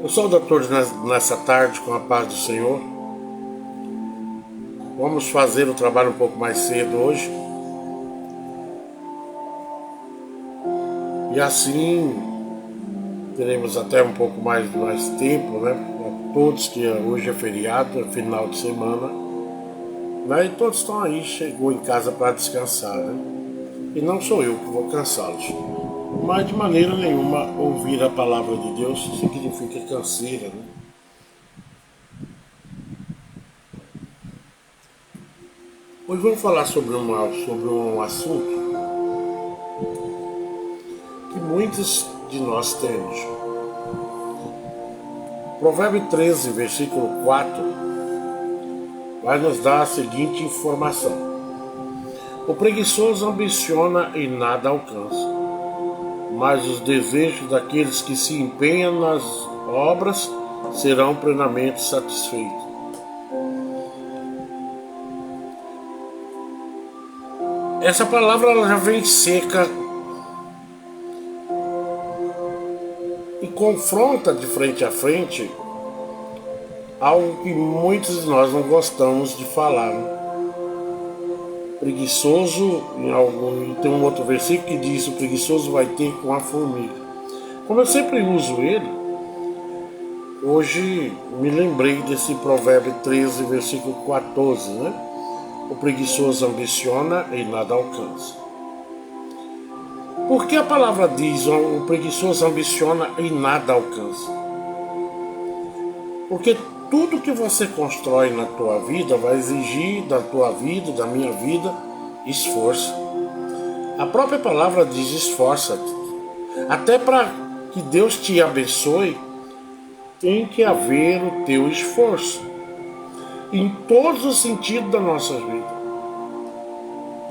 Eu sou o doutor nessa tarde, com a paz do Senhor. Vamos fazer o trabalho um pouco mais cedo hoje. E assim teremos até um pouco mais tempo, né? Para todos, que hoje é feriado, é final de semana. E todos estão aí, chegou em casa para descansar, né? E não sou eu que vou cansá-los. Mas de maneira nenhuma ouvir a palavra de Deus significa canseira, né? Hoje vamos falar sobre um assunto que muitos de nós temos. Provérbio 13, versículo 4, vai nos dar a seguinte informação: o preguiçoso ambiciona e nada alcança, mas os desejos daqueles que se empenham nas obras serão plenamente satisfeitos. Essa palavra ela já vem seca e confronta de frente a frente algo que muitos de nós não gostamos de falar, né? Preguiçoso, tem um outro versículo que diz: o preguiçoso vai ter com a formiga. Como eu sempre uso ele, hoje me lembrei desse provérbio 13, versículo 14, né? O preguiçoso ambiciona e nada alcança. Por que a palavra diz o preguiçoso ambiciona e nada alcança? Porque tudo que você constrói na tua vida vai exigir da tua vida, da minha vida, esforço. A própria palavra diz: esforça-te. Até para que Deus te abençoe, tem que haver o teu esforço, em todos os sentidos da nossa vida.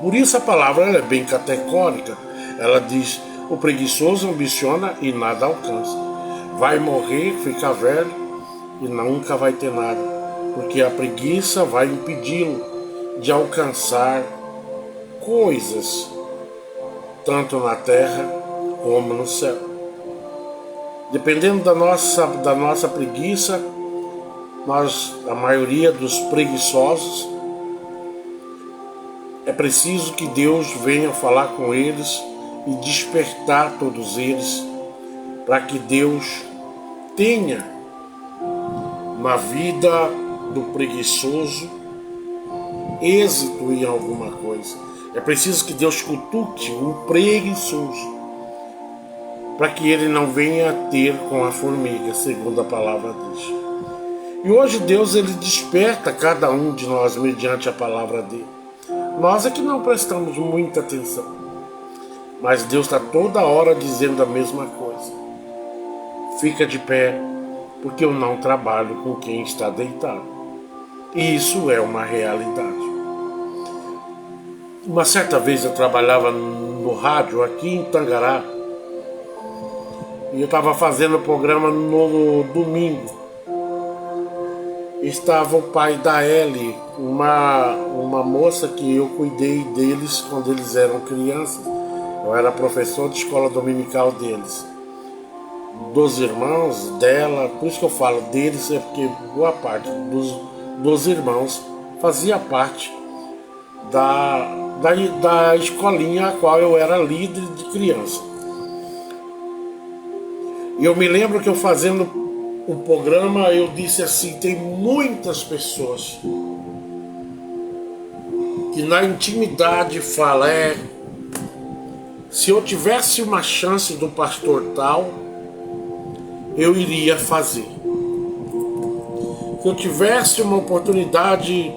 Por isso a palavra ela é bem categórica. Ela diz: o preguiçoso ambiciona e nada alcança. Vai morrer, ficar velho e nunca vai ter nada, porque a preguiça vai impedi-lo de alcançar coisas, tanto na terra como no céu. Dependendo da nossa preguiça, a maioria dos preguiçosos, é preciso que Deus venha falar com eles e despertar todos eles, para que Deus tenha na vida do preguiçoso êxito em alguma coisa. É preciso que Deus cutuque o preguiçoso, para que ele não venha ter com a formiga, segundo a palavra diz. E hoje Deus ele desperta cada um de nós mediante a palavra dele. Nós é que não prestamos muita atenção, mas Deus está toda hora dizendo a mesma coisa: fica de pé, porque eu não trabalho com quem está deitado. E isso é uma realidade. Uma certa vez eu trabalhava no rádio aqui em Tangará, e eu estava fazendo o programa no domingo. Estava o pai da Ellie, uma moça que eu cuidei deles quando eles eram crianças. Eu era professor de escola dominical deles, dos irmãos dela. Por isso que eu falo deles, é porque boa parte dos irmãos fazia parte da escolinha a qual eu era líder de criança. E eu me lembro que eu fazendo o programa, eu disse assim: tem muitas pessoas que na intimidade falam: se eu tivesse uma chance do pastor tal, eu iria fazer. Se eu tivesse uma oportunidade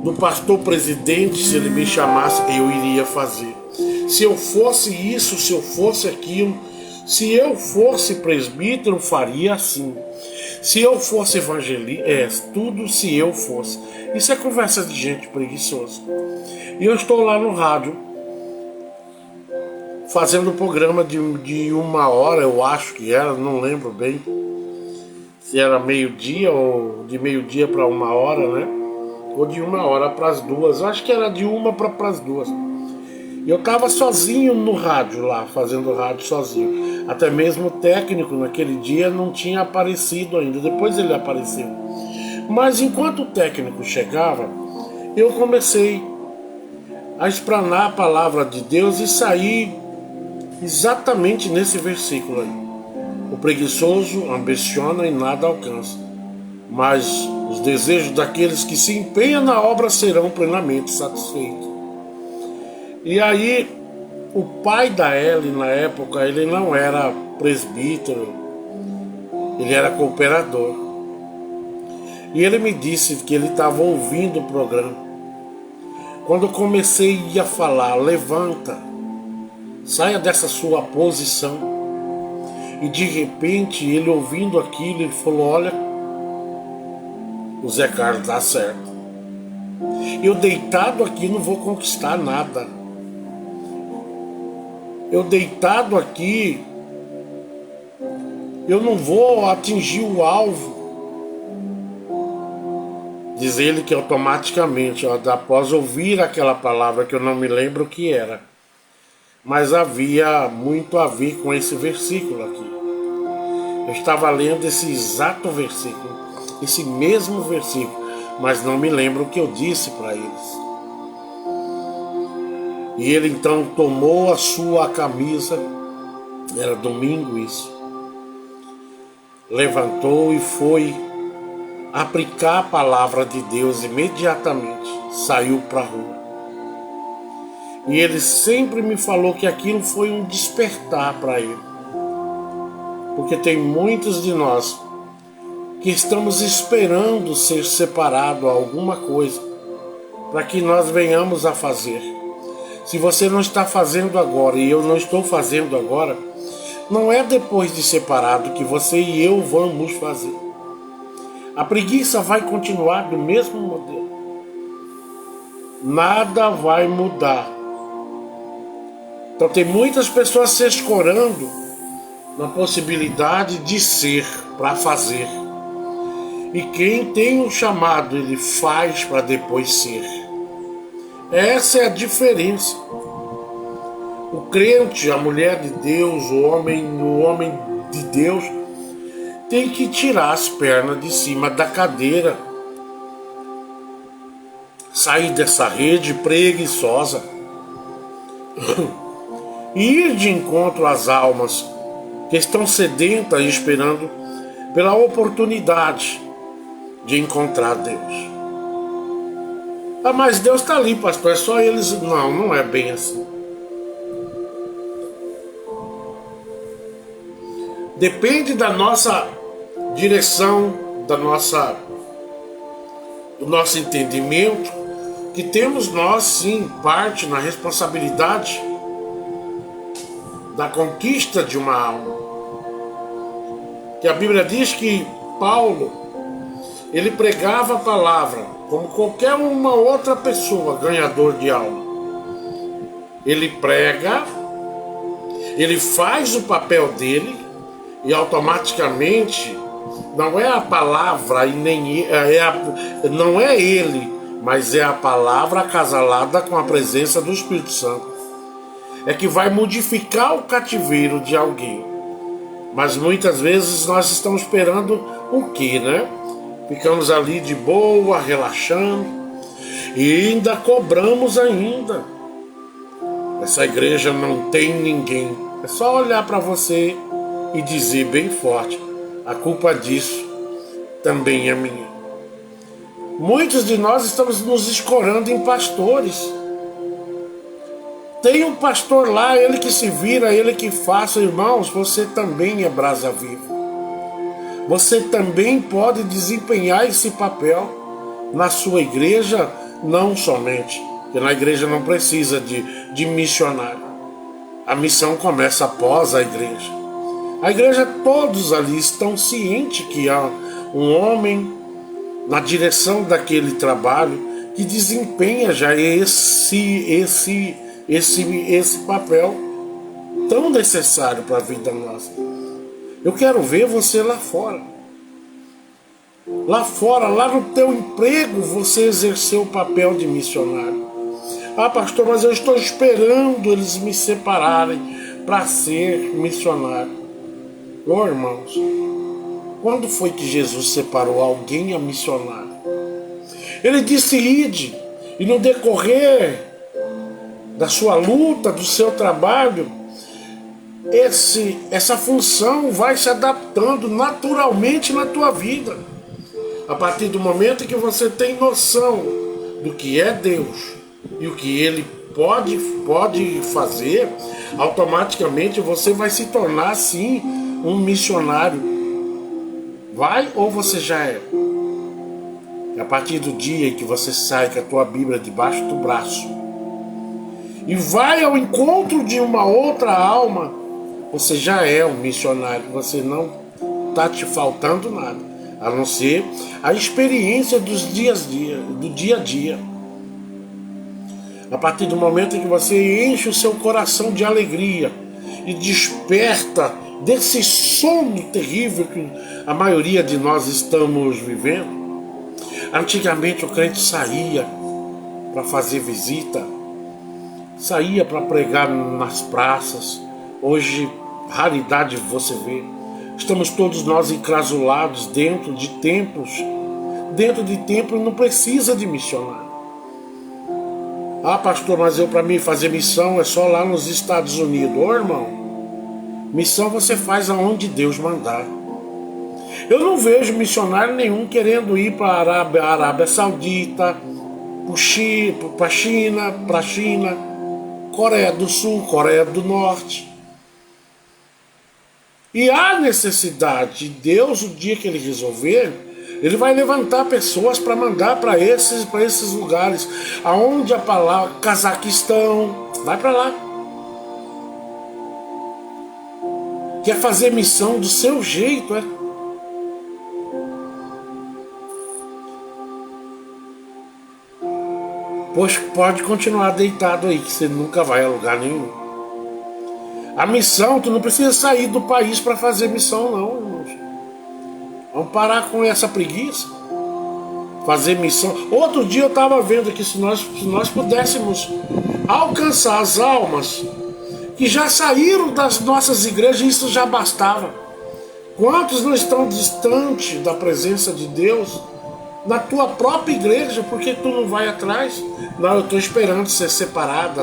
do pastor presidente, se ele me chamasse, eu iria fazer. Se eu fosse isso, se eu fosse aquilo, se eu fosse presbítero, faria assim. Se eu fosse evangelista, tudo se eu fosse. Isso é conversa de gente preguiçosa. E eu estou lá no rádio, fazendo um programa de 1 hora, eu acho que era, não lembro bem se era meio-dia ou de meio-dia para 1 hora, né? Ou de 1 hora para as 2. Eu acho que era de 1 para as 2. E eu estava sozinho no rádio lá, fazendo rádio sozinho. Até mesmo o técnico naquele dia não tinha aparecido ainda, depois ele apareceu. Mas enquanto o técnico chegava, eu comecei a explanar a palavra de Deus e saí exatamente nesse versículo aí. O preguiçoso ambiciona e nada alcança, mas os desejos daqueles que se empenham na obra serão plenamente satisfeitos. E aí, o pai da Ellie, na época, ele não era presbítero, ele era cooperador. E ele me disse que ele estava ouvindo o programa. Quando eu comecei a falar, levanta, saia dessa sua posição. E de repente, ele ouvindo aquilo, ele falou, olha, o Zé Carlos está certo. Eu deitado aqui não vou conquistar nada. Eu deitado aqui, eu não vou atingir o alvo. Diz ele que automaticamente, após ouvir aquela palavra que eu não me lembro o que era, mas havia muito a ver com esse versículo aqui. Eu estava lendo esse exato versículo, esse mesmo versículo, mas não me lembro o que eu disse para eles. E ele então tomou a sua camisa, era domingo isso, levantou e foi aplicar a palavra de Deus imediatamente, saiu para a rua. E ele sempre me falou que aquilo foi um despertar para ele. Porque tem muitos de nós que estamos esperando ser separado a alguma coisa para que nós venhamos a fazer. Se você não está fazendo agora e eu não estou fazendo agora, não é depois de separado que você e eu vamos fazer. A preguiça vai continuar do mesmo modelo. Nada vai mudar. Então tem muitas pessoas se escorando na possibilidade de ser para fazer. E quem tem um chamado, ele faz para depois ser. Essa é a diferença. O crente, a mulher de Deus, o homem de Deus, tem que tirar as pernas de cima da cadeira. Sair dessa rede preguiçosa. Ir de encontro às almas que estão sedentas e esperando pela oportunidade de encontrar Deus. Ah, mas Deus está ali, pastor, é só eles. Não, não é bem assim. Depende da nossa direção, do nosso entendimento, que temos nós sim parte na responsabilidade da conquista de uma alma. Que a Bíblia diz que Paulo, ele pregava a palavra como qualquer uma outra pessoa ganhador de alma. Ele prega, ele faz o papel dele e automaticamente não é a palavra e nem não é ele, mas é a palavra acasalada com a presença do Espírito Santo. É que vai modificar o cativeiro de alguém. Mas muitas vezes nós estamos esperando o quê, né? Ficamos ali de boa, relaxando, e ainda cobramos ainda. Essa igreja não tem ninguém. É só olhar para você e dizer bem forte, a culpa disso também é minha. Muitos de nós estamos nos escorando em pastores. Tem um pastor lá, ele que se vira, ele que faça. Irmãos, você também é brasa viva. Você também pode desempenhar esse papel na sua igreja, não somente, porque na igreja não precisa de missionário. A missão começa após a igreja. A igreja, todos ali estão cientes que há um homem na direção daquele trabalho que desempenha já esse papel tão necessário para a vida nossa. Eu quero ver você lá fora. Lá fora, lá no teu emprego, você exerceu o papel de missionário. Ah, pastor, mas eu estou esperando eles me separarem para ser missionário. Ô irmãos, quando foi que Jesus separou alguém a missionário? Ele disse: ide, e no decorrer da sua luta, do seu trabalho, essa função vai se adaptando naturalmente na tua vida. A partir do momento que você tem noção do que é Deus e o que Ele pode fazer, automaticamente você vai se tornar, sim, um missionário. Vai ou você já é? A partir do dia em que você sai com a tua Bíblia debaixo do braço e vai ao encontro de uma outra alma, você já é um missionário. Você não está te faltando nada, a não ser a experiência do dia a dia. A partir do momento em que você enche o seu coração de alegria e desperta desse sono terrível que a maioria de nós estamos vivendo. Antigamente o crente saía para fazer visita, saía para pregar nas praças. Hoje, raridade você vê. Estamos todos nós enclasulados dentro de templos. Dentro de templos não precisa de missionário. Ah, pastor, mas para mim fazer missão é só lá nos Estados Unidos. Ô irmão, missão você faz aonde Deus mandar. Eu não vejo missionário nenhum querendo ir para a Arábia Saudita, para a China, Coreia do Sul, Coreia do Norte. E há necessidade. Deus, o dia que Ele resolver, Ele vai levantar pessoas para mandar para esses lugares. Aonde a palavra Cazaquistão, vai para lá. Quer fazer missão do seu jeito, é? Pois pode continuar deitado aí, que você nunca vai a lugar nenhum. A missão, tu não precisa sair do país para fazer missão, não, irmãos. Vamos parar com essa preguiça. Fazer missão. Outro dia eu estava vendo que se nós pudéssemos alcançar as almas que já saíram das nossas igrejas, isso já bastava. Quantos não estão distantes da presença de Deus na tua própria igreja? Porque tu não vai atrás? Não, eu estou esperando ser separado,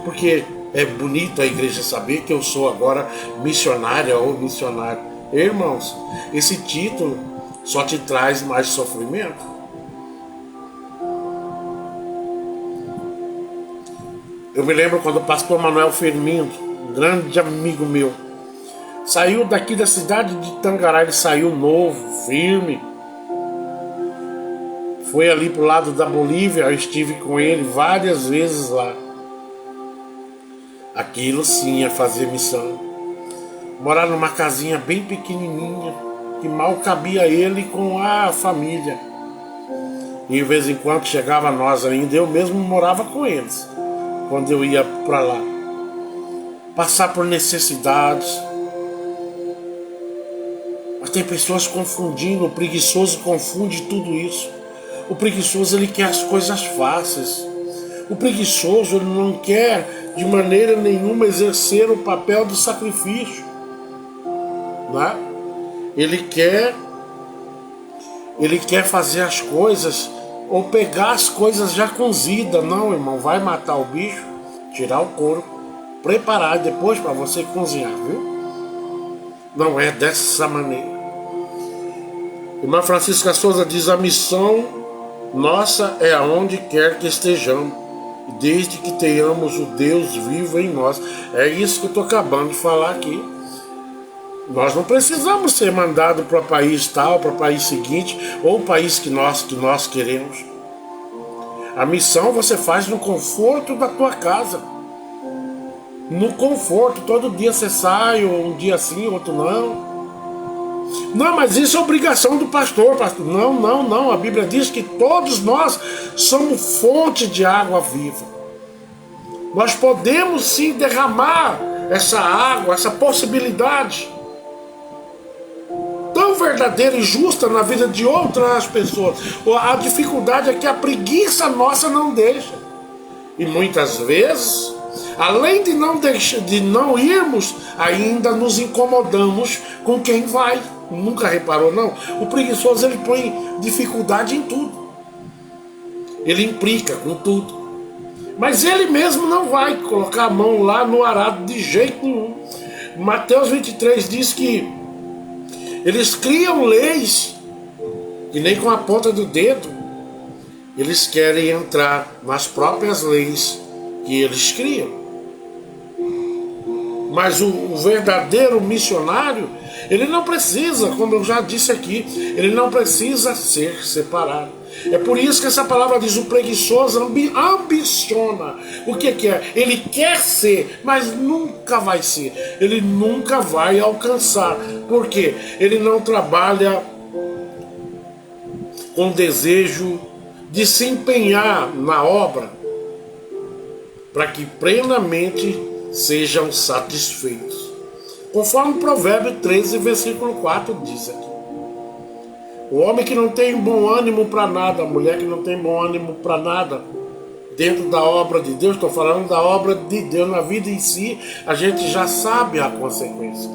porque é bonito a igreja saber que eu sou agora missionária ou missionário. Irmãos, esse título só te traz mais sofrimento. Eu me lembro quando o pastor Manuel Firmino, um grande amigo meu, saiu daqui da cidade de Tangará. Ele saiu novo, firme. Foi ali pro lado da Bolívia. Eu estive com ele várias vezes lá. Aquilo sim é fazer missão. Morar numa casinha bem pequenininha, que mal cabia ele com a família. E de vez em quando chegava nós ainda, eu mesmo morava com eles, quando eu ia para lá. Passar por necessidades. Mas tem pessoas confundindo, o preguiçoso confunde tudo isso. O preguiçoso, ele quer as coisas fáceis. O preguiçoso, ele não quer de maneira nenhuma exercer o papel do sacrifício. Não é? Ele quer fazer as coisas ou pegar as coisas já cozidas. Não, irmão, vai matar o bicho, tirar o couro, preparar depois para você cozinhar, viu? Não é dessa maneira. Irmã Francisca Souza diz: a missão nossa é aonde quer que estejamos, desde que tenhamos o Deus vivo em nós. É isso que eu estou acabando de falar aqui. Nós não precisamos ser mandados para o país tal, para o país seguinte, ou o país que nós queremos. A missão você faz no conforto da tua casa. No conforto, todo dia você sai, ou um dia sim, outro não. Não, mas isso é obrigação do pastor. Não. A Bíblia diz que todos nós somos fonte de água viva. Nós podemos sim derramar essa água, essa possibilidade tão verdadeira e justa na vida de outras pessoas. A dificuldade é que a preguiça nossa não deixa. E muitas vezes Além de não irmos, ainda nos incomodamos com quem vai. Nunca reparou, não? O preguiçoso, ele põe dificuldade em tudo. Ele implica com tudo. Mas ele mesmo não vai colocar a mão lá no arado de jeito nenhum. Mateus 23 diz que eles criam leis que nem com a ponta do dedo eles querem entrar nas próprias leis que eles criam. Mas o verdadeiro missionário, ele não precisa, como eu já disse aqui, ele não precisa ser separado. É por isso que essa palavra diz: o preguiçoso ambiciona. O que é? Ele quer ser, mas nunca vai ser. Ele nunca vai alcançar. Por quê? Ele não trabalha com desejo de se empenhar na obra para que plenamente sejam satisfeitos. Conforme o Provérbio 13, versículo 4 diz aqui. O homem que não tem bom ânimo para nada, a mulher que não tem bom ânimo para nada, dentro da obra de Deus, estou falando da obra de Deus na vida em si, a gente já sabe a consequência.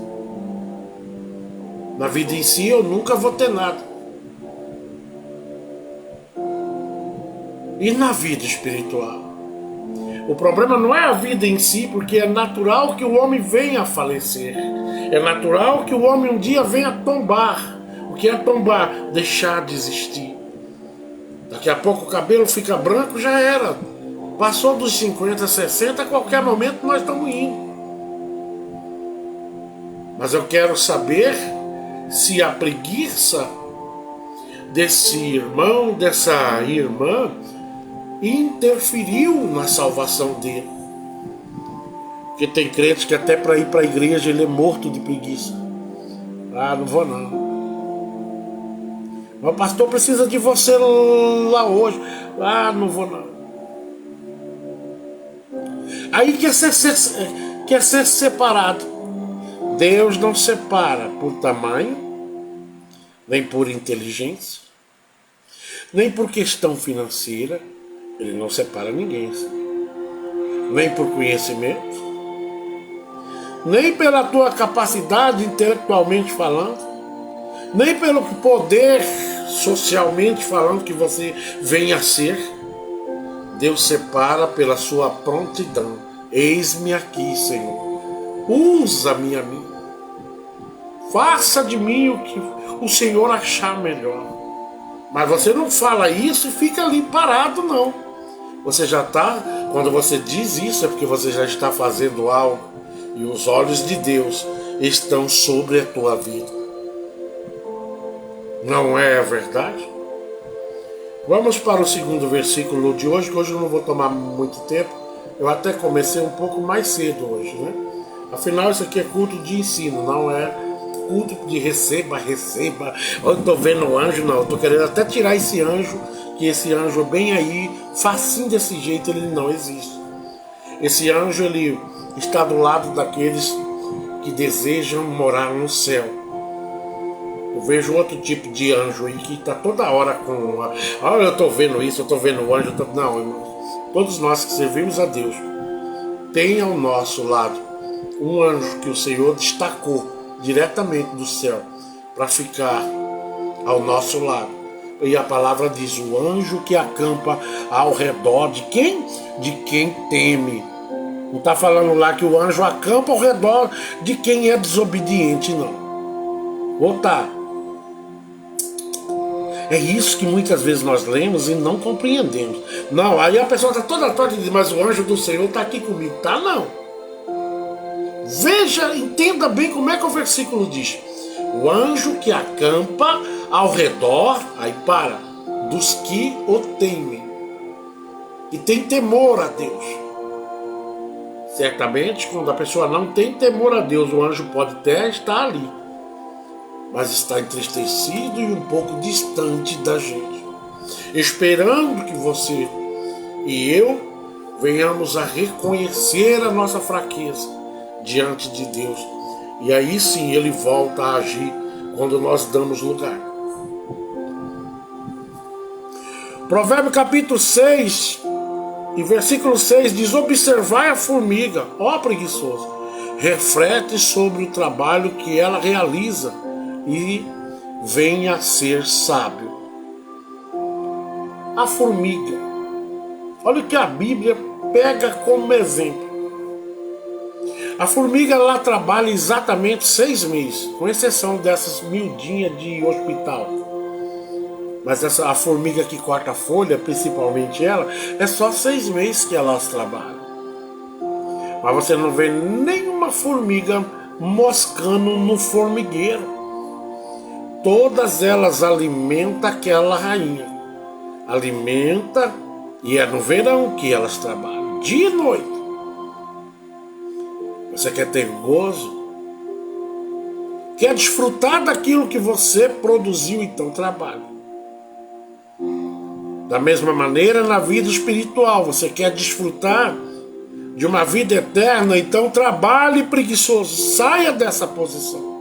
Na vida em si eu nunca vou ter nada. E na vida espiritual? O problema não é a vida em si, porque é natural que o homem venha a falecer. É natural que o homem um dia venha a tombar. O que é tombar? Deixar de existir. Daqui a pouco o cabelo fica branco, já era. Passou dos 50, 60, a qualquer momento nós estamos indo. Mas eu quero saber se a preguiça desse irmão, dessa irmã, interferiu na salvação dele. Porque tem crentes que até para ir para a igreja ele é morto de preguiça. Ah, não vou não. Mas o pastor precisa de você lá hoje. Ah, não vou não. Aí quer ser separado. Deus não separa por tamanho, nem por inteligência, nem por questão financeira. Ele não separa ninguém. Nem por conhecimento, nem pela tua capacidade intelectualmente falando, nem pelo poder socialmente falando que você venha a ser. Deus separa pela sua prontidão. Eis-me aqui, Senhor. Usa-me a mim. Faça de mim o que o Senhor achar melhor. Mas você não fala isso e fica ali parado, não. Você já está, quando você diz isso, é porque você já está fazendo algo. E os olhos de Deus estão sobre a tua vida. Não é verdade? Vamos para o segundo versículo de hoje, que hoje eu não vou tomar muito tempo. Eu até comecei um pouco mais cedo hoje, né? Afinal, isso aqui é culto de ensino, não é culto de receba. Eu estou vendo o anjo, não. Eu estou querendo até tirar esse anjo, que esse anjo bem aí, facinho desse jeito, ele não existe. Esse anjo, ele está do lado daqueles que desejam morar no céu. Eu vejo outro tipo de anjo aí que está toda hora com... eu estou vendo isso, eu estou vendo o anjo. Não, irmãos. Todos nós que servimos a Deus, tem ao nosso lado um anjo que o Senhor destacou diretamente do céu para ficar ao nosso lado. E a palavra diz: o anjo que acampa ao redor de quem? De quem teme. Não está falando lá que o anjo acampa ao redor de quem é desobediente, não. Ou tá? É isso que muitas vezes nós lemos e não compreendemos. Não, aí a pessoa está toda torta e diz: mas o anjo do Senhor está aqui comigo. Tá, não. Veja, entenda bem como é que o versículo diz. O anjo que acampa ao redor, aí para, dos que o temem. E tem temor a Deus. Certamente, quando a pessoa não tem temor a Deus, o anjo pode até estar ali, mas está entristecido e um pouco distante da gente, esperando que você e eu venhamos a reconhecer a nossa fraqueza diante de Deus. E aí sim ele volta a agir quando nós damos lugar. Provérbio capítulo 6, E versículo 6 diz: observai a formiga, ó preguiçoso, reflete sobre o trabalho que ela realiza e venha a ser sábio. A formiga, olha o que a Bíblia pega como exemplo. A formiga lá trabalha exatamente 6 meses, com exceção dessas miudinhas de hospital. Mas a formiga que corta a folha, principalmente ela, é só 6 meses que elas trabalham. Mas você não vê nenhuma formiga moscando no formigueiro. Todas elas alimentam aquela rainha. Alimenta, e é no verão que elas trabalham, dia e noite. Você quer ter gozo? Quer desfrutar daquilo que você produziu, então trabalhe. Da mesma maneira, na vida espiritual, você quer desfrutar de uma vida eterna, então trabalhe, preguiçoso, saia dessa posição.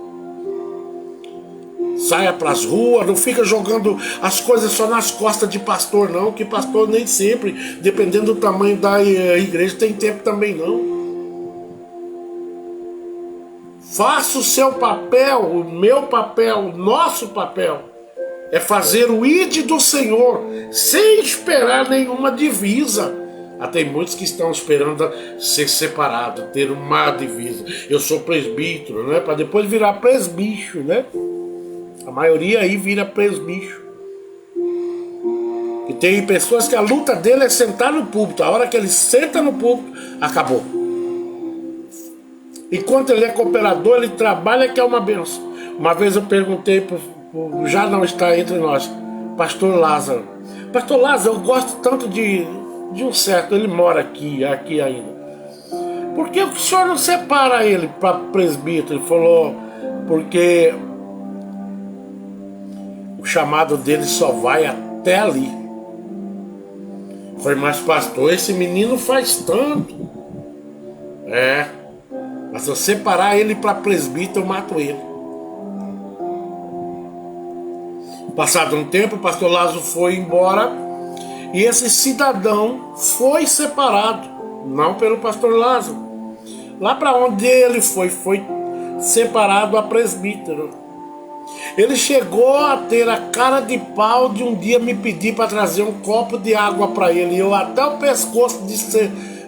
Saia para as ruas, não fica jogando as coisas só nas costas de pastor não, que pastor nem sempre, dependendo do tamanho da igreja, tem tempo também não. Faça o seu papel, o meu papel, o nosso papel. É fazer o ide do Senhor, sem esperar nenhuma divisa. Tem muitos que estão esperando ser separado, ter uma divisa. Eu sou presbítero, né? Para depois virar presbicho, né? A maioria aí vira presbicho. E tem pessoas que a luta dele é sentar no púlpito. A hora que ele senta no púlpito, acabou. Enquanto ele é cooperador, ele trabalha, que é uma benção. Uma vez eu perguntei, já não está entre nós, pastor Lázaro. Pastor Lázaro, eu gosto tanto de um certo, ele mora aqui ainda. Por que o senhor não separa ele para presbítero? Ele falou, porque o chamado dele só vai até ali. Eu falei, mas pastor, esse menino faz tanto. Mas se eu separar ele para presbítero, eu mato ele. Passado um tempo, o pastor Lázaro foi embora e esse cidadão foi separado, não pelo pastor Lázaro. Lá para onde ele foi separado a presbítero. Ele chegou a ter a cara de pau de um dia me pedir para trazer um copo de água para ele. Eu até o pescoço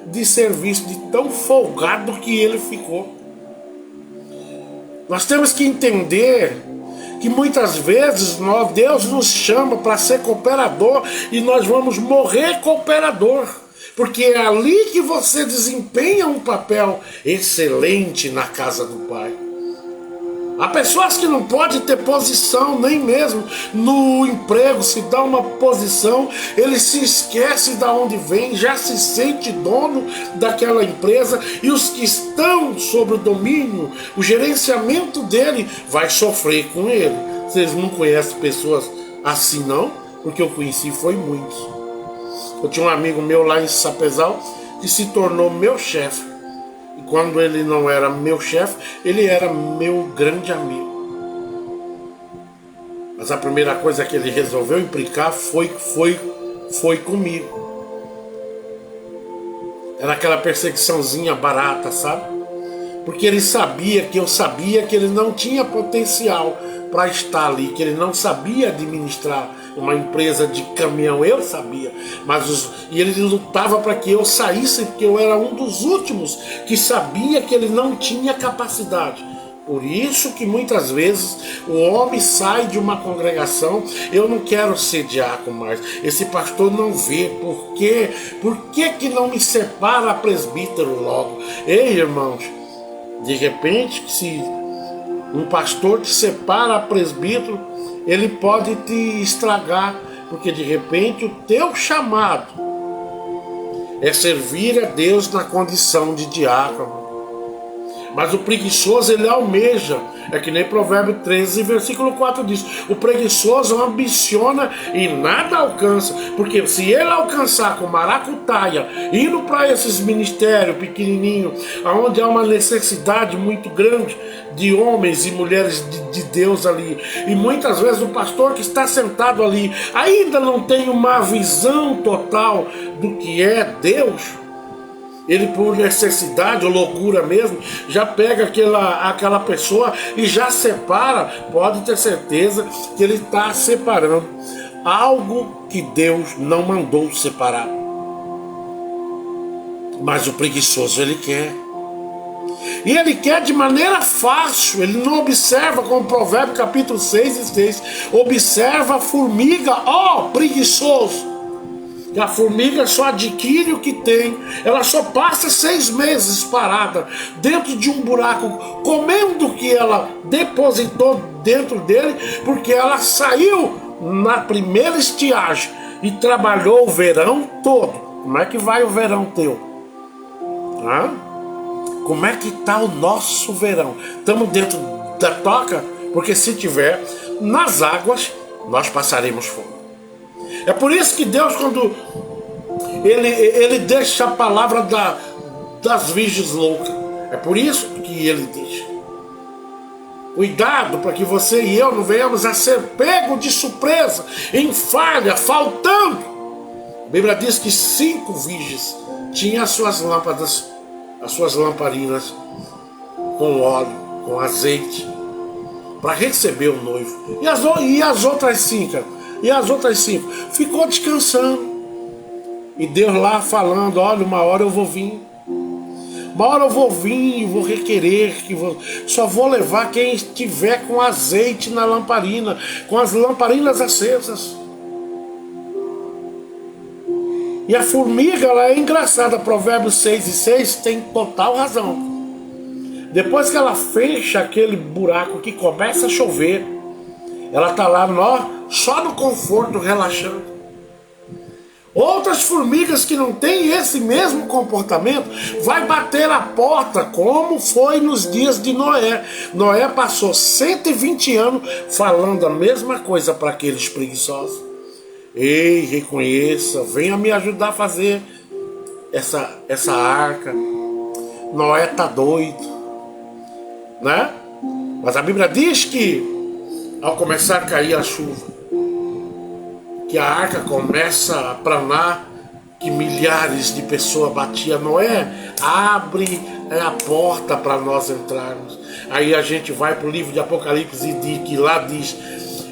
de serviço, de tão folgado que ele ficou. Nós temos que entender que muitas vezes Deus nos chama para ser cooperador e nós vamos morrer cooperador, porque é ali que você desempenha um papel excelente na casa do Pai. Há pessoas que não podem ter posição nem mesmo no emprego. Se dá uma posição, ele se esquece de onde vem, já se sente dono daquela empresa, e os que estão sob o domínio, o gerenciamento dele, vai sofrer com ele. Vocês não conhecem pessoas assim não? Porque eu conheci foi muitos. Eu tinha um amigo meu lá em Sapezal que se tornou meu chefe. Quando ele não era meu chefe, ele era meu grande amigo. Mas a primeira coisa que ele resolveu implicar foi comigo. Era aquela perseguiçãozinha barata, sabe? Porque ele sabia que eu sabia que ele não tinha potencial para estar ali, que ele não sabia administrar uma empresa de caminhão, eu sabia, e ele lutava para que eu saísse, porque eu era um dos últimos que sabia que ele não tinha capacidade. Por isso que muitas vezes o homem sai de uma congregação, eu não quero ser diácono mais, esse pastor não vê, por que não me separa a presbítero logo? Ei, irmãos, de repente, se um pastor te separa a presbítero, ele pode te estragar, porque de repente o teu chamado é servir a Deus na condição de diácono. Mas o preguiçoso, ele almeja. É que nem Provérbio 13, versículo 4 diz: o preguiçoso ambiciona e nada alcança. Porque se ele alcançar com maracutaia, indo para esses ministérios pequenininhos, onde há uma necessidade muito grande de homens e mulheres de Deus ali, e muitas vezes o pastor que está sentado ali ainda não tem uma visão total do que é Deus, ele, por necessidade ou loucura mesmo, já pega aquela pessoa e já separa. Pode ter certeza que ele está separando algo que Deus não mandou separar. Mas o preguiçoso, ele quer. E ele quer de maneira fácil. Ele não observa, como Provérbio capítulo 6 e 6. Observa a formiga, ó preguiçoso. E a formiga só adquire o que tem. Ela só passa 6 meses parada dentro de um buraco, comendo o que ela depositou dentro dele, porque ela saiu na primeira estiagem e trabalhou o verão todo. Como é que vai o verão teu? Como é que está o nosso verão? Estamos dentro da toca? Porque se tiver nas águas, nós passaremos fome. É por isso que Deus, quando ele deixa a palavra das virgens loucas, é por isso que ele deixa. Cuidado para que você e eu não venhamos a ser pego de surpresa, em falha, faltando. A Bíblia diz que 5 virgens tinham as suas lâmpadas, as suas lamparinas com óleo, com azeite, para receber o noivo. E as outras 5? E as outras 5 ficou descansando. E Deus lá falando: olha, uma hora eu vou vir. Uma hora eu vou vir e vou requerer, só vou levar quem estiver com azeite na lamparina, com as lamparinas acesas. E a formiga, ela é engraçada. Provérbios 6 e 6 tem total razão. Depois que ela fecha aquele buraco que começa a chover, ela está lá só no conforto, relaxando. Outras formigas que não têm esse mesmo comportamento vai bater a porta, como foi nos dias de Noé. Noé passou 120 anos falando a mesma coisa para aqueles preguiçosos. Ei, reconheça, venha me ajudar a fazer essa arca. Noé está doido, né? Mas a Bíblia diz que ao começar a cair a chuva, que a arca começa a planar, que milhares de pessoas batiam. Noé, abre a porta para nós entrarmos. Aí a gente vai para o livro de Apocalipse e diz que lá diz: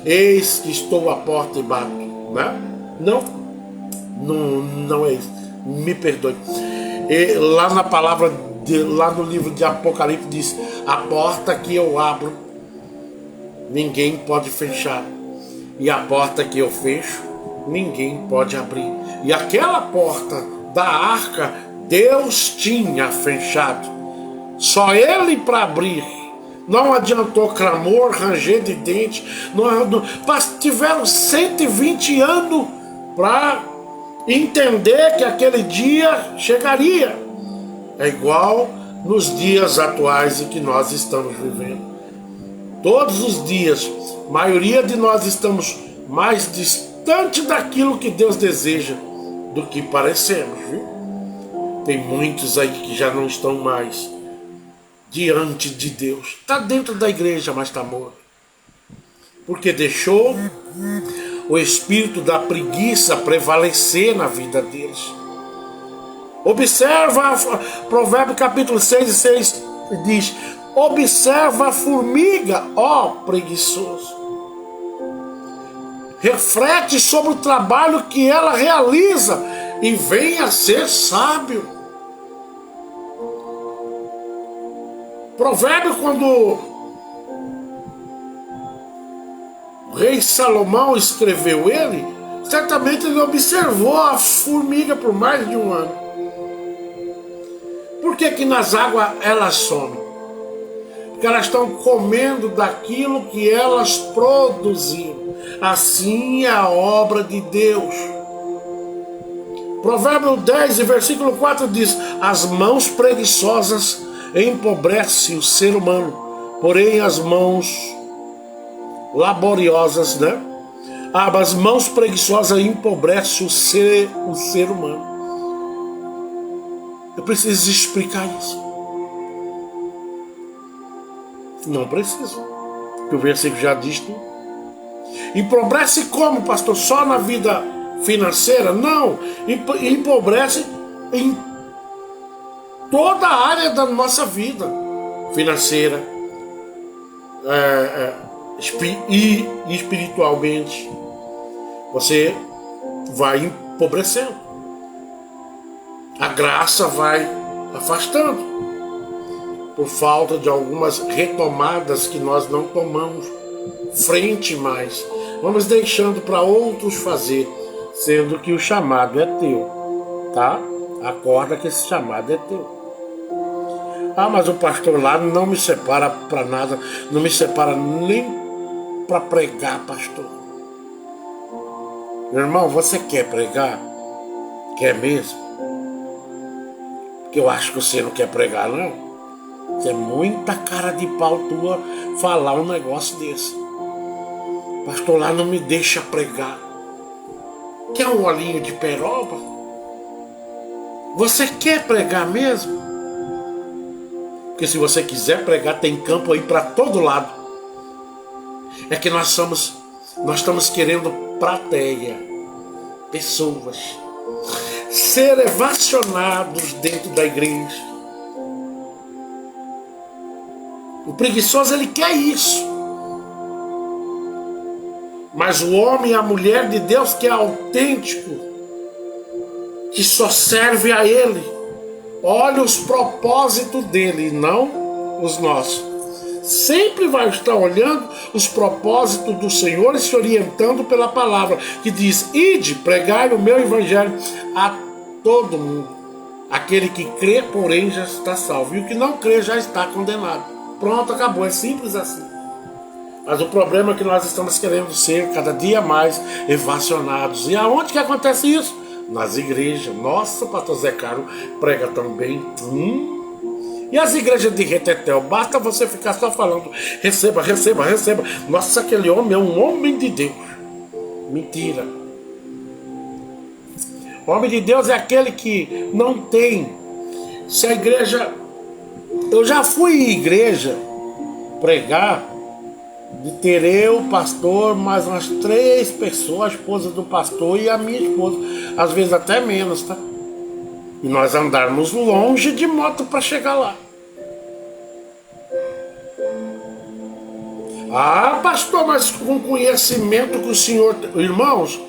eis que estou à porta e bato. Né? Não é isso. Me perdoe. E lá na palavra, lá no livro de Apocalipse diz: a porta que eu abro, ninguém pode fechar. E a porta que eu fecho, ninguém pode abrir. E aquela porta da arca, Deus tinha fechado. Só ele para abrir. Não adiantou clamor, ranger de dente. Tiveram 120 anos para entender que aquele dia chegaria. É igual nos dias atuais em que nós estamos vivendo. Todos os dias, a maioria de nós estamos mais distante daquilo que Deus deseja do que parecemos, viu? Tem muitos aí que já não estão mais diante de Deus. Está dentro da igreja, mas está morto. Porque deixou o espírito da preguiça prevalecer na vida deles. Observa, Provérbio capítulo 6 e 6 diz: observa a formiga, ó preguiçoso. Reflete sobre o trabalho que ela realiza e venha a ser sábio. Provérbio, quando o rei Salomão escreveu ele, certamente ele observou a formiga por mais de um ano. Por que nas águas elas somem? Porque elas estão comendo daquilo que elas produziram. Assim é a obra de Deus. Provérbio 10, versículo 4 diz: as mãos preguiçosas empobrece o ser humano, porém as mãos laboriosas, né? As mãos preguiçosas empobrecem o ser humano. Eu preciso explicar isso. Não preciso, porque o versículo já diz tudo. Empobrece como, pastor? Só na vida financeira? Não, empobrece em toda a área da nossa vida financeira e espiritualmente. Você vai empobrecendo, a graça vai afastando por falta de algumas retomadas que nós não tomamos frente mais. Vamos deixando para outros fazer, sendo que o chamado é teu, tá? Acorda que esse chamado é teu. Mas o pastor lá não me separa para nada, não me separa nem para pregar, pastor. Meu irmão, você quer pregar? Quer mesmo? Porque eu acho que você não quer pregar, não. Você é muita cara de pau tua falar um negócio desse. Pastor lá não me deixa pregar. Quer um olhinho de peroba? Você quer pregar mesmo? Porque se você quiser pregar, tem campo aí para todo lado. É que nós estamos querendo plateia, pessoas, ser evacionados dentro da igreja. O preguiçoso, ele quer isso. Mas o homem e a mulher de Deus que é autêntico, que só serve a Ele, olha os propósitos dele e não os nossos. Sempre vai estar olhando os propósitos do Senhor e se orientando pela palavra, que diz: ide, pregai o meu evangelho a todo mundo. Aquele que crê, porém, já está salvo, e o que não crê já está condenado. Pronto, acabou, é simples assim. Mas o problema é que nós estamos querendo ser cada dia mais evacionados. E aonde que acontece isso? Nas igrejas. Nossa, pastor Zé Caro prega tão bem. E as igrejas de retetel, basta você ficar só falando: receba, receba, receba. Nossa, aquele homem é um homem de Deus. Mentira. O homem de Deus é aquele que não tem. Se a igreja... Eu já fui em igreja pregar, de ter eu, pastor, mais umas 3 pessoas, a esposa do pastor e a minha esposa. Às vezes até menos, tá? E nós andarmos longe de moto para chegar lá. Pastor, mas com conhecimento que o senhor... Irmãos,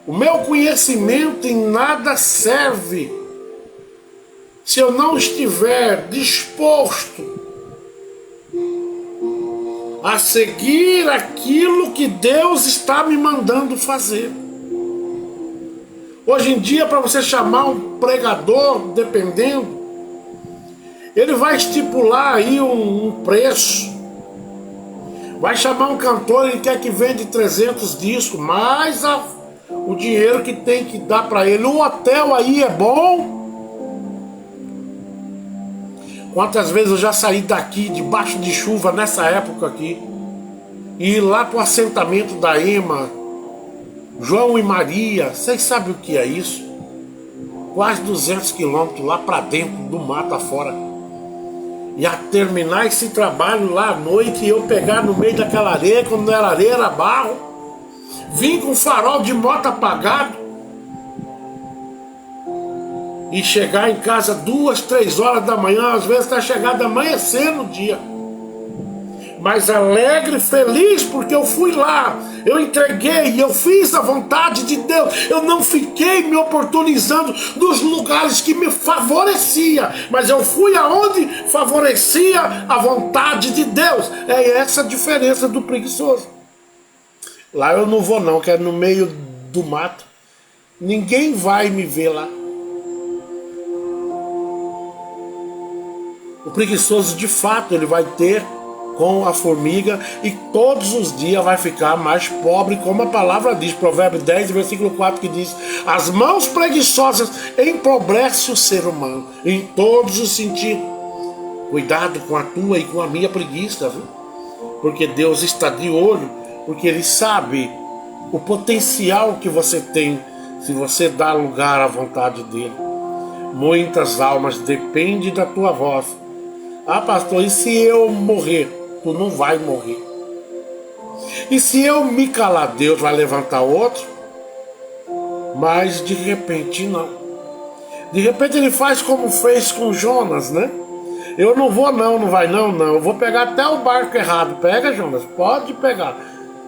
o meu conhecimento em nada serve se eu não estiver disposto a seguir aquilo que Deus está me mandando fazer. Hoje em dia, para você chamar um pregador, dependendo, ele vai estipular aí um preço. Vai chamar um cantor, ele quer que vende 300 discos, mais o dinheiro que tem que dar para ele. O hotel aí é bom. Quantas vezes eu já saí daqui debaixo de chuva nessa época aqui e ir lá para o assentamento da EMA, João e Maria, vocês sabem o que é isso? Quase 200 quilômetros lá para dentro do mato afora. E a terminar esse trabalho lá à noite, eu pegar no meio daquela areia, quando não era areia, era barro, vim com o farol de moto apagado e chegar em casa 2, 3 horas da manhã, às vezes está chegando amanhecendo o dia. Mas alegre, feliz, porque eu fui lá, eu entreguei, eu fiz a vontade de Deus. Eu não fiquei me oportunizando nos lugares que me favorecia, mas eu fui aonde favorecia a vontade de Deus. É essa a diferença do preguiçoso. Lá eu não vou não, que é no meio do mato. Ninguém vai me ver lá. O preguiçoso, de fato, ele vai ter com a formiga e todos os dias vai ficar mais pobre, como a palavra diz, Provérbios 10, versículo 4, que diz: as mãos preguiçosas empobrecem o ser humano, em todos os sentidos. Cuidado com a tua e com a minha preguiça, viu? Porque Deus está de olho, porque Ele sabe o potencial que você tem se você dá lugar à vontade dEle. Muitas almas dependem da tua voz. Ah, pastor, e se eu morrer? Tu não vai morrer. E se eu me calar, Deus vai levantar outro? Mas de repente não. De repente Ele faz como fez com Jonas, né? Eu não vou não, não vai não. Eu vou pegar até o barco errado. Pega, Jonas, pode pegar.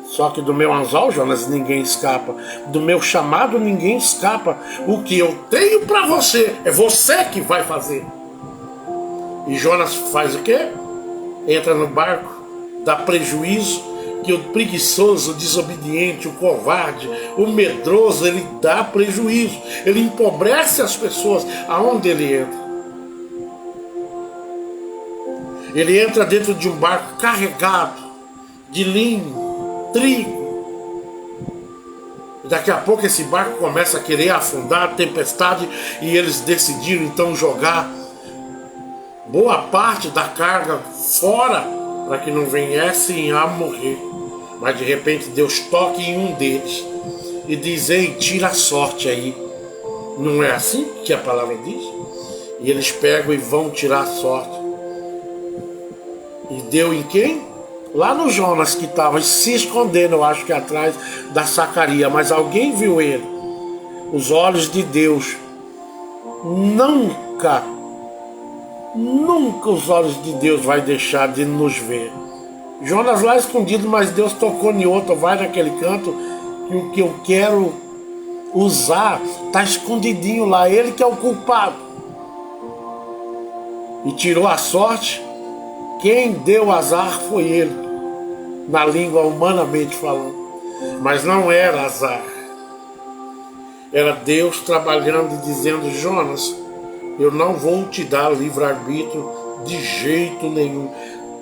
Só que do meu anzol, Jonas, ninguém escapa. Do meu chamado, ninguém escapa. O que eu tenho para você, é você que vai fazer. E Jonas faz o quê? Entra no barco, dá prejuízo, que o preguiçoso, o desobediente, o covarde, o medroso, ele dá prejuízo. Ele empobrece as pessoas aonde ele entra. Ele entra dentro de um barco carregado de linho, trigo. E daqui a pouco esse barco começa a querer afundar, tempestade, e eles decidiram então jogar boa parte da carga fora para que não viessem a morrer. Mas de repente Deus toca em um deles e diz: ei, tira a sorte aí. Não é assim que a palavra diz? E eles pegam e vão tirar a sorte. E deu em quem? Lá no Jonas, que estava se escondendo, eu acho que atrás da sacaria, mas alguém viu ele. Os olhos de Deus nunca os olhos de Deus vai deixar de nos ver. Jonas lá escondido, mas Deus tocou em outro, vai naquele canto, que o que eu quero usar está escondidinho lá, ele que é o culpado. E tirou a sorte. Quem deu azar foi ele, na língua humanamente falando. Mas não era azar. Era Deus trabalhando e dizendo: Jonas, eu não vou te dar livre-arbítrio de jeito nenhum.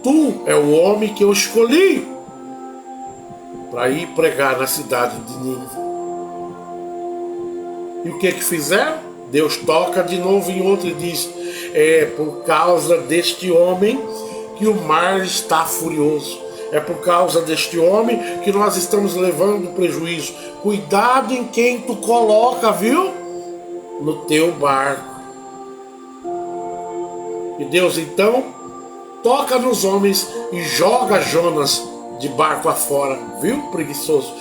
Tu é o homem que eu escolhi para ir pregar na cidade de Nínive. E o que fizeram? Deus toca de novo em outro e diz: é por causa deste homem que o mar está furioso. É por causa deste homem que nós estamos levando prejuízo. Cuidado em quem tu coloca, viu? No teu barco. E Deus então toca nos homens e joga Jonas de barco afora, viu, preguiçoso?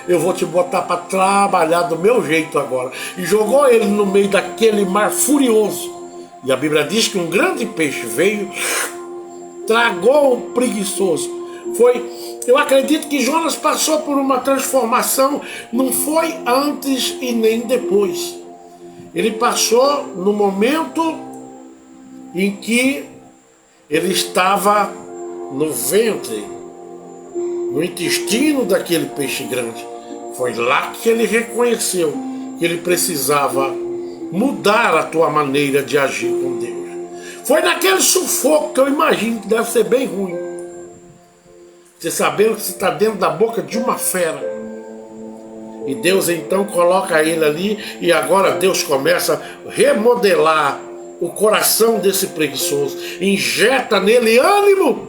Eu vou te botar para trabalhar do meu jeito agora. E jogou ele no meio daquele mar furioso. E a Bíblia diz que um grande peixe veio, tragou o preguiçoso. Eu acredito que Jonas passou por uma transformação, não foi antes e nem depois. Ele passou no momento em que ele estava no ventre, no intestino daquele peixe grande. Foi lá que ele reconheceu que ele precisava mudar a tua maneira de agir com Deus. Foi naquele sufoco que eu imagino que deve ser bem ruim. Você sabendo que você está dentro da boca de uma fera. E Deus então coloca ele ali, e agora Deus começa a remodelar o coração desse preguiçoso, injeta nele ânimo.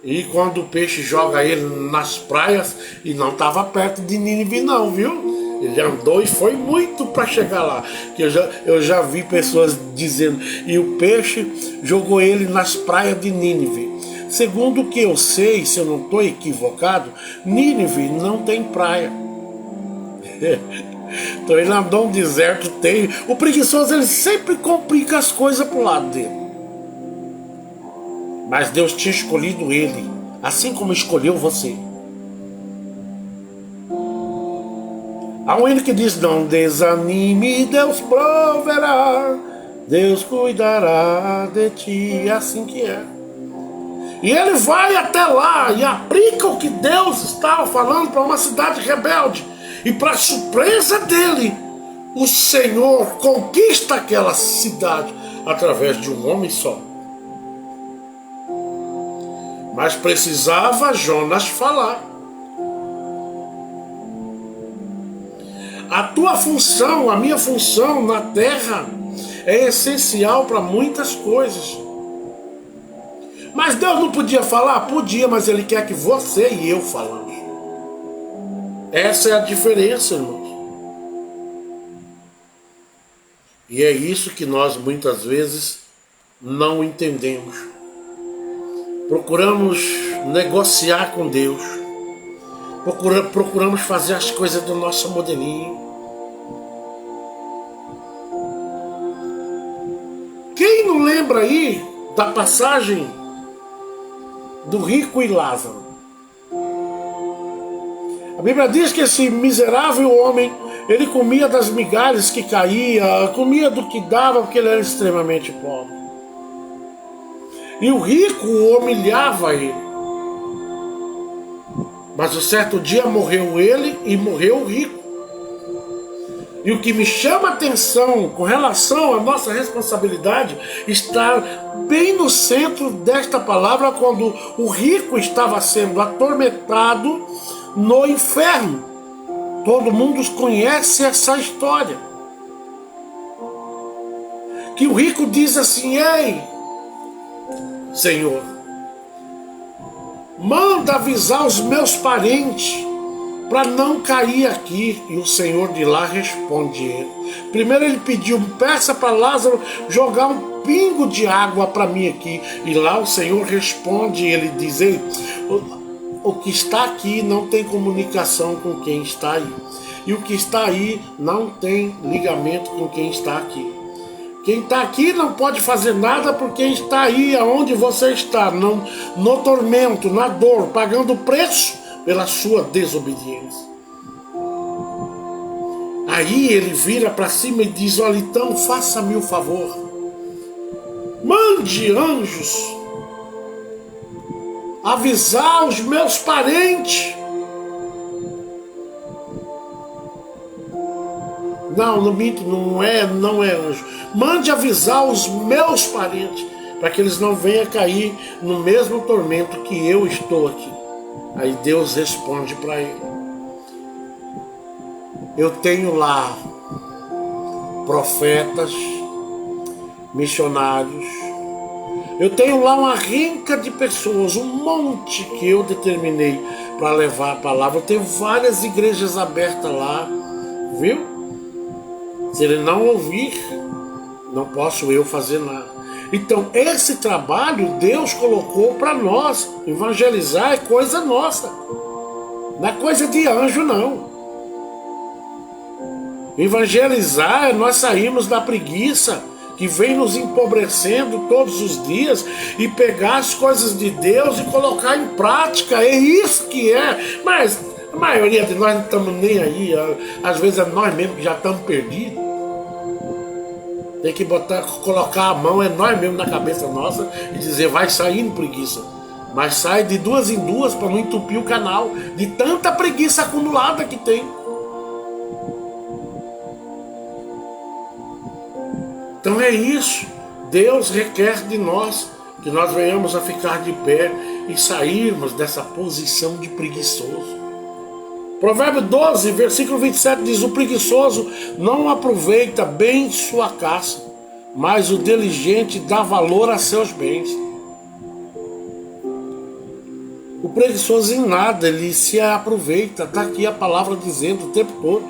E quando o peixe joga ele nas praias, e não estava perto de Nínive não, viu? Ele andou e foi muito para chegar lá. Que eu já vi pessoas dizendo, e o peixe jogou ele nas praias de Nínive. Segundo o que eu sei, se eu não estou equivocado, Nínive não tem praia. Então ele andou um deserto, tem. O preguiçoso, ele sempre complica as coisas pro lado dele. Mas Deus tinha escolhido ele, assim como escolheu você. Há um hino que diz: não desanime, Deus proverá, Deus cuidará de ti, é assim que é. E ele vai até lá e aplica o que Deus estava falando para uma cidade rebelde. E para surpresa dele, o Senhor conquista aquela cidade através de um homem só. Mas precisava Jonas falar. A tua função, a minha função na terra é essencial para muitas coisas. Mas Deus não podia falar? Podia, mas Ele quer que você e eu falamos. Essa é a diferença, irmãos. E é isso que nós muitas vezes não entendemos. Procuramos negociar com Deus. Procuramos fazer as coisas do nosso modelinho. Quem não lembra aí da passagem do rico e Lázaro? A Bíblia diz que esse miserável homem, ele comia das migalhas que caía, comia do que dava, porque ele era extremamente pobre. E o rico humilhava ele. Mas um certo dia morreu ele e morreu o rico. E o que me chama a atenção com relação à nossa responsabilidade está bem no centro desta palavra, quando o rico estava sendo atormentado no inferno. Todo mundo conhece essa história. Que o rico diz assim: ei, Senhor, manda avisar os meus parentes para não cair aqui. E o Senhor de lá responde ele. Primeiro ele pediu: peça para Lázaro jogar um pingo de água para mim aqui. E lá o Senhor responde, ele diz: ei, o que está aqui não tem comunicação com quem está aí. E o que está aí não tem ligamento com quem está aqui. Quem está aqui não pode fazer nada por quem está aí, aonde você está, no tormento, na dor, pagando preço pela sua desobediência. Aí ele vira para cima e diz: olha, então faça-me o favor, mande anjos avisar os meus parentes. Não minto, não é anjo. Mande avisar os meus parentes, para que eles não venham cair no mesmo tormento que eu estou aqui. Aí Deus responde para ele: eu tenho lá profetas, missionários, eu tenho lá uma rinca de pessoas, um monte que eu determinei para levar a palavra. Eu tenho várias igrejas abertas lá, viu? Se ele não ouvir, não posso eu fazer nada. Então esse trabalho Deus colocou para nós. Evangelizar é coisa nossa, não é coisa de anjo, não. Evangelizar é nós sairmos da preguiça que vem nos empobrecendo todos os dias e pegar as coisas de Deus e colocar em prática. É isso que é. Mas a maioria de nós não estamos nem aí. Às vezes é nós mesmos que já estamos perdidos. Tem que colocar a mão, é nós mesmos na cabeça nossa e dizer: vai saindo preguiça. Mas sai de duas em duas para não entupir o canal de tanta preguiça acumulada que tem. Então é isso. Deus requer de nós que nós venhamos a ficar de pé e sairmos dessa posição de preguiçoso. Provérbio 12, versículo 27 diz: o preguiçoso não aproveita bem sua caça, mas o diligente dá valor a seus bens. O preguiçoso em nada, ele se aproveita. Está aqui a palavra dizendo o tempo todo.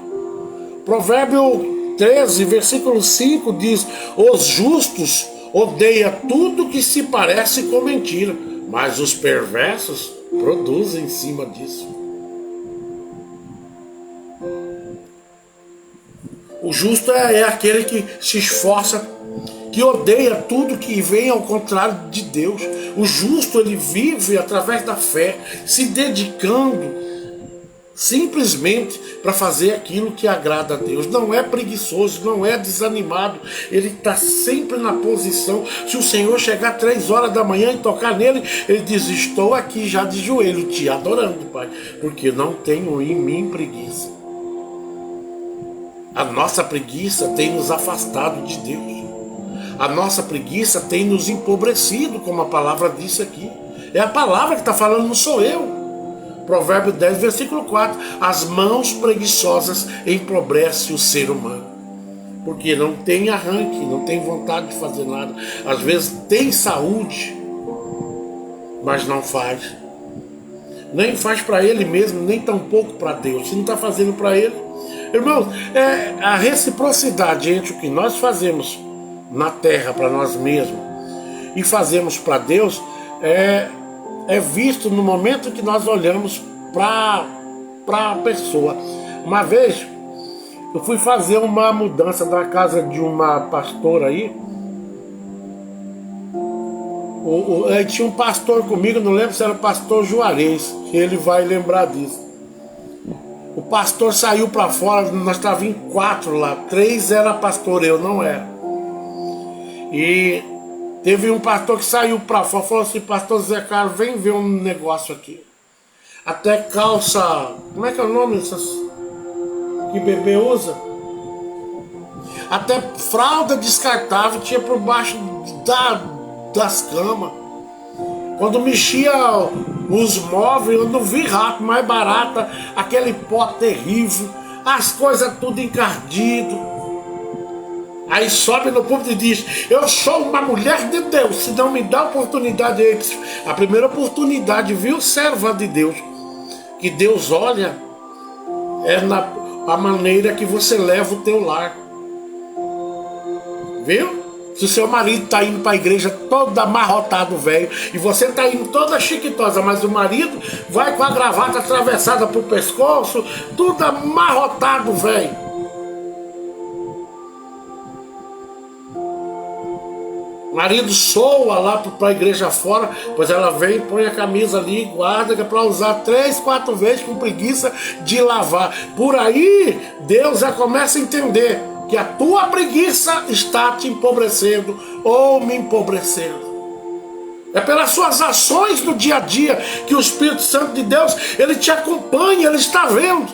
Provérbio 13, versículo 5 diz: os justos odeiam tudo que se parece com mentira, mas os perversos produzem em cima disso. O justo é aquele que se esforça, que odeia tudo que vem ao contrário de Deus. O justo, ele vive através da fé, se dedicando simplesmente para fazer aquilo que agrada a Deus. Não é preguiçoso, não é desanimado. Ele está sempre na posição. Se o Senhor chegar 3 horas da manhã e tocar nele, ele diz: estou aqui já de joelho te adorando, Pai, porque não tenho em mim preguiça. A nossa preguiça tem nos afastado de Deus. A nossa preguiça tem nos empobrecido, como a palavra disse aqui. É a palavra que está falando, não sou eu. Provérbio 10, versículo 4. As mãos preguiçosas empobrecem o ser humano. Porque não tem arranque, não tem vontade de fazer nada. Às vezes tem saúde, mas não faz. Nem faz para ele mesmo, nem tampouco para Deus. Se não está fazendo para ele. Irmãos, a reciprocidade entre o que nós fazemos na terra para nós mesmos e fazemos para Deus é visto no momento que nós olhamos para a pessoa. Uma vez eu fui fazer uma mudança na casa de uma pastora aí. Tinha um pastor comigo, não lembro se era o pastor Juarez, ele vai lembrar disso. O pastor saiu para fora, nós estávamos em 4 lá, 3 era pastor, eu não era. E teve um pastor que saiu para fora, falou assim: pastor Zé Carlos, vem ver um negócio aqui. Até calça, como é que é o nome dessas que bebê usa? Até fralda descartável tinha por baixo das camas. Quando mexia os móveis, eu não vi rato mais barata, aquele pó terrível, as coisas tudo encardido. Aí sobe no púlpito e diz: eu sou uma mulher de Deus, se não me dá oportunidade. A primeira oportunidade, viu, serva de Deus, que Deus olha a maneira que você leva o teu lar. Viu? Se o seu marido está indo para a igreja todo amarrotado, velho, e você está indo toda chiquitosa, mas o marido vai com a gravata atravessada pro pescoço, tudo amarrotado, velho. O marido soa lá para a igreja fora, pois ela vem, põe a camisa ali, guarda, que é para usar 3, 4 vezes com preguiça de lavar. Por aí, Deus já começa a entender que a tua preguiça está te empobrecendo ou me empobrecendo. É pelas suas ações no dia a dia que o Espírito Santo de Deus, ele te acompanha, ele está vendo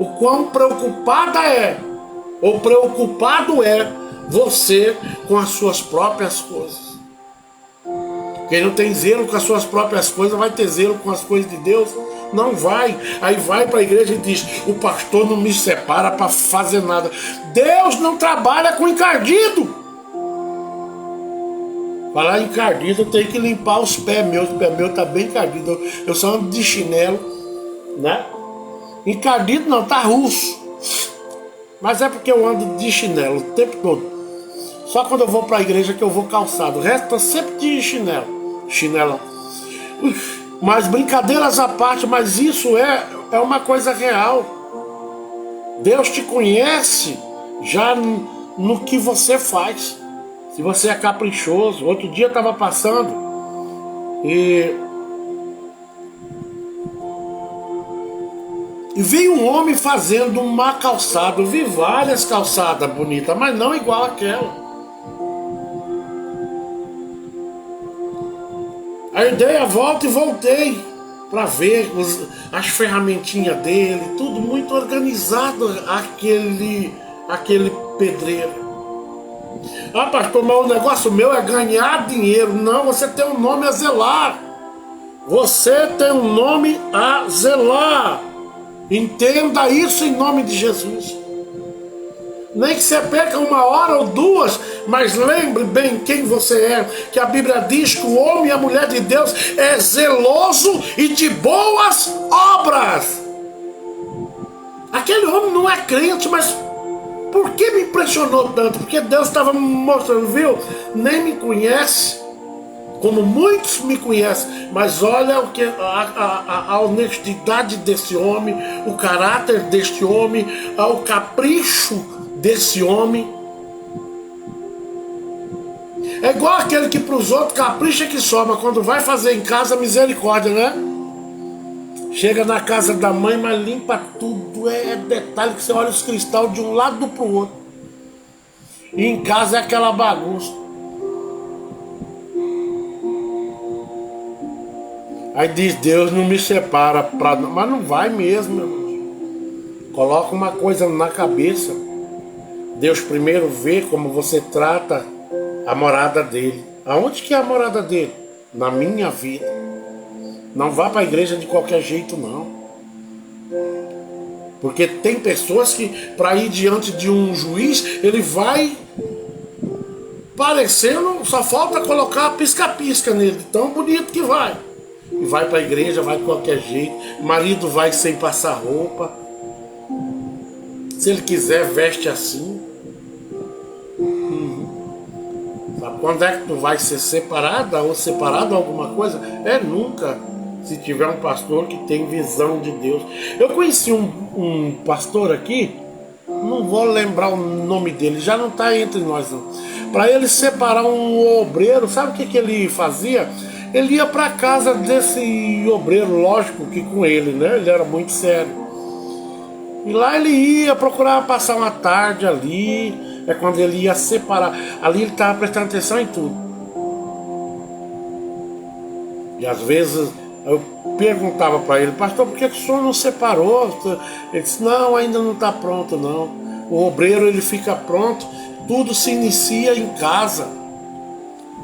o quão preocupada ou preocupado é você com as suas próprias coisas. Quem não tem zelo com as suas próprias coisas vai ter zelo com as coisas de Deus? Não vai. Aí vai para a igreja e diz: o pastor não me separa para fazer nada. Deus não trabalha com encardido. Falar encardido, eu tenho que limpar os pés meus. O pé meu está bem encardido. Eu só ando de chinelo, né? Encardido não, tá russo. Mas é porque eu ando de chinelo o tempo todo. Só quando eu vou para a igreja que eu vou calçado. O resto eu sempre de chinelão. Mas brincadeiras à parte, mas isso é uma coisa real. Deus te conhece já no que você faz. Se você é caprichoso. Outro dia eu estava passando e veio um homem fazendo uma calçada. Eu vi várias calçadas bonitas, mas não igual aquela. Aí dei a volta e voltei para ver as ferramentinhas dele, tudo muito organizado, aquele pedreiro. Ah, pastor, mas o negócio meu é ganhar dinheiro. Não, você tem um nome a zelar. Você tem um nome a zelar. Entenda isso em nome de Jesus. Nem que você perca 1 hora ou 2, mas lembre bem quem você é, que a Bíblia diz que o homem e a mulher de Deus é zeloso e de boas obras. Aquele homem não é crente, mas por que me impressionou tanto? Porque Deus estava me mostrando, viu? Nem me conhece, como muitos me conhecem, mas olha o que a honestidade desse homem, o caráter deste homem, o capricho desse homem. É igual aquele que para os outros capricha que soma, quando vai fazer em casa, misericórdia, né? Chega na casa da mãe, mas limpa tudo, é detalhe que você olha os cristais de um lado para o outro. E em casa é aquela bagunça. Aí diz: Deus não me separa, mas não vai mesmo, meu irmão. Coloca uma coisa na cabeça. Deus primeiro vê como você trata a morada dele. Aonde que é a morada dele? Na minha vida. Não vá para a igreja de qualquer jeito, não. Porque tem pessoas que, para ir diante de um juiz, ele vai parecendo, só falta colocar pisca-pisca nele, tão bonito que vai. E vai para a igreja, vai de qualquer jeito. O marido vai sem passar roupa. Se ele quiser, veste assim. Sabe quando é que tu vai ser separada ou separado alguma coisa? É nunca. Se tiver um pastor que tem visão de Deus. Eu conheci um pastor aqui, não vou lembrar o nome dele, já não está entre nós não. Para ele separar um obreiro, sabe o que ele fazia? Ele ia para casa desse obreiro, lógico que com ele, né? Ele era muito sério. E lá ele ia procurar passar uma tarde ali, é quando ele ia separar. Ali ele estava prestando atenção em tudo. E às vezes eu perguntava para ele, pastor, por que o senhor não separou? Ele disse, não, ainda não está pronto não. O obreiro ele fica pronto, tudo se inicia em casa.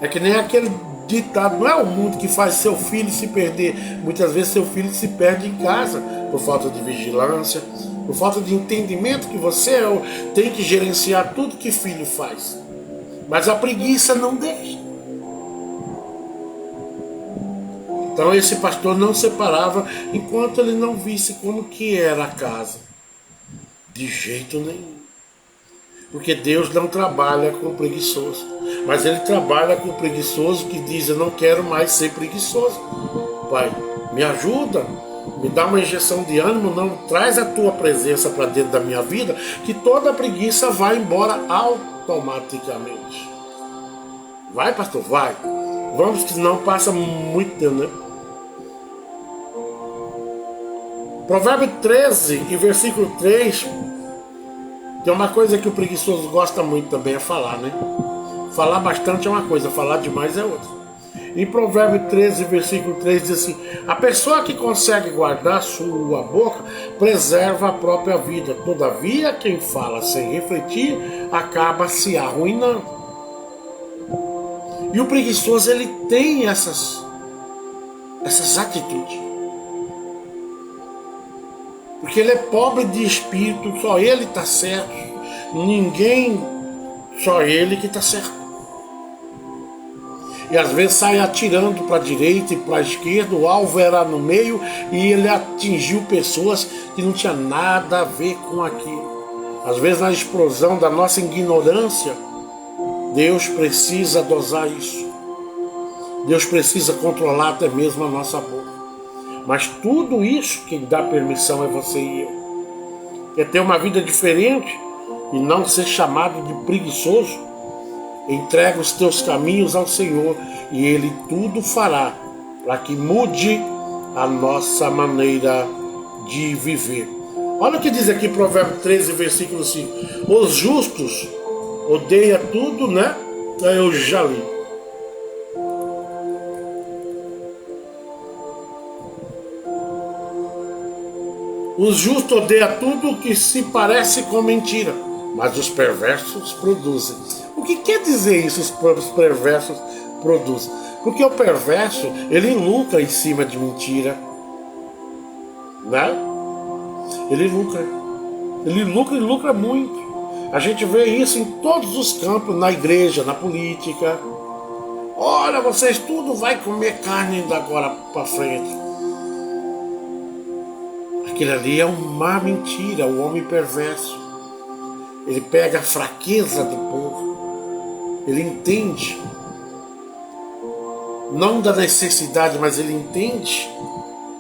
É que nem aquele ditado, não é o mundo que faz seu filho se perder. Muitas vezes seu filho se perde em casa, por falta de vigilância, por falta de entendimento que você tem que gerenciar tudo que filho faz. Mas a preguiça não deixa. Então esse pastor não separava enquanto ele não visse como que era a casa. De jeito nenhum. Porque Deus não trabalha com preguiçoso. Mas Ele trabalha com preguiçoso que diz, eu não quero mais ser preguiçoso. Pai, me ajuda, me dá uma injeção de ânimo, não traz a Tua presença para dentro da minha vida, que toda a preguiça vai embora automaticamente. Vai, pastor, vai. Vamos, que não passa muito tempo, né? Provérbio 13, e versículo 3, tem uma coisa que o preguiçoso gosta muito também, é falar, né? Falar bastante é uma coisa, falar demais é outra. Em Provérbio 13, versículo 3, diz assim, a pessoa que consegue guardar sua boca, preserva a própria vida. Todavia, quem fala sem refletir, acaba se arruinando. E o preguiçoso, ele tem essas atitudes. Porque ele é pobre de espírito, só ele está certo. Ninguém, só ele que está certo. E às vezes sai atirando para a direita e para a esquerda, o alvo era no meio e ele atingiu pessoas que não tinham nada a ver com aquilo. Às vezes na explosão da nossa ignorância, Deus precisa dosar isso. Deus precisa controlar até mesmo a nossa boca. Mas tudo isso quem dá permissão é você e eu. Quer ter uma vida diferente e não ser chamado de preguiçoso? Entrega os teus caminhos ao Senhor e Ele tudo fará para que mude a nossa maneira de viver. Olha o que diz aqui Provérbio 13, versículo 5. Os justos odeiam tudo, né? Eu já li. Os justos odeiam tudo que se parece com mentira, mas os perversos produzem. O que quer dizer isso, os perversos produzem? Porque o perverso, ele lucra em cima de mentira. Né? Ele lucra e lucra muito. A gente vê isso em todos os campos, na igreja, na política. Olha, vocês tudo vai comer carne da agora para frente. Aquilo ali é uma mentira, o homem perverso. Ele pega a fraqueza do povo, ele entende, não da necessidade, mas ele entende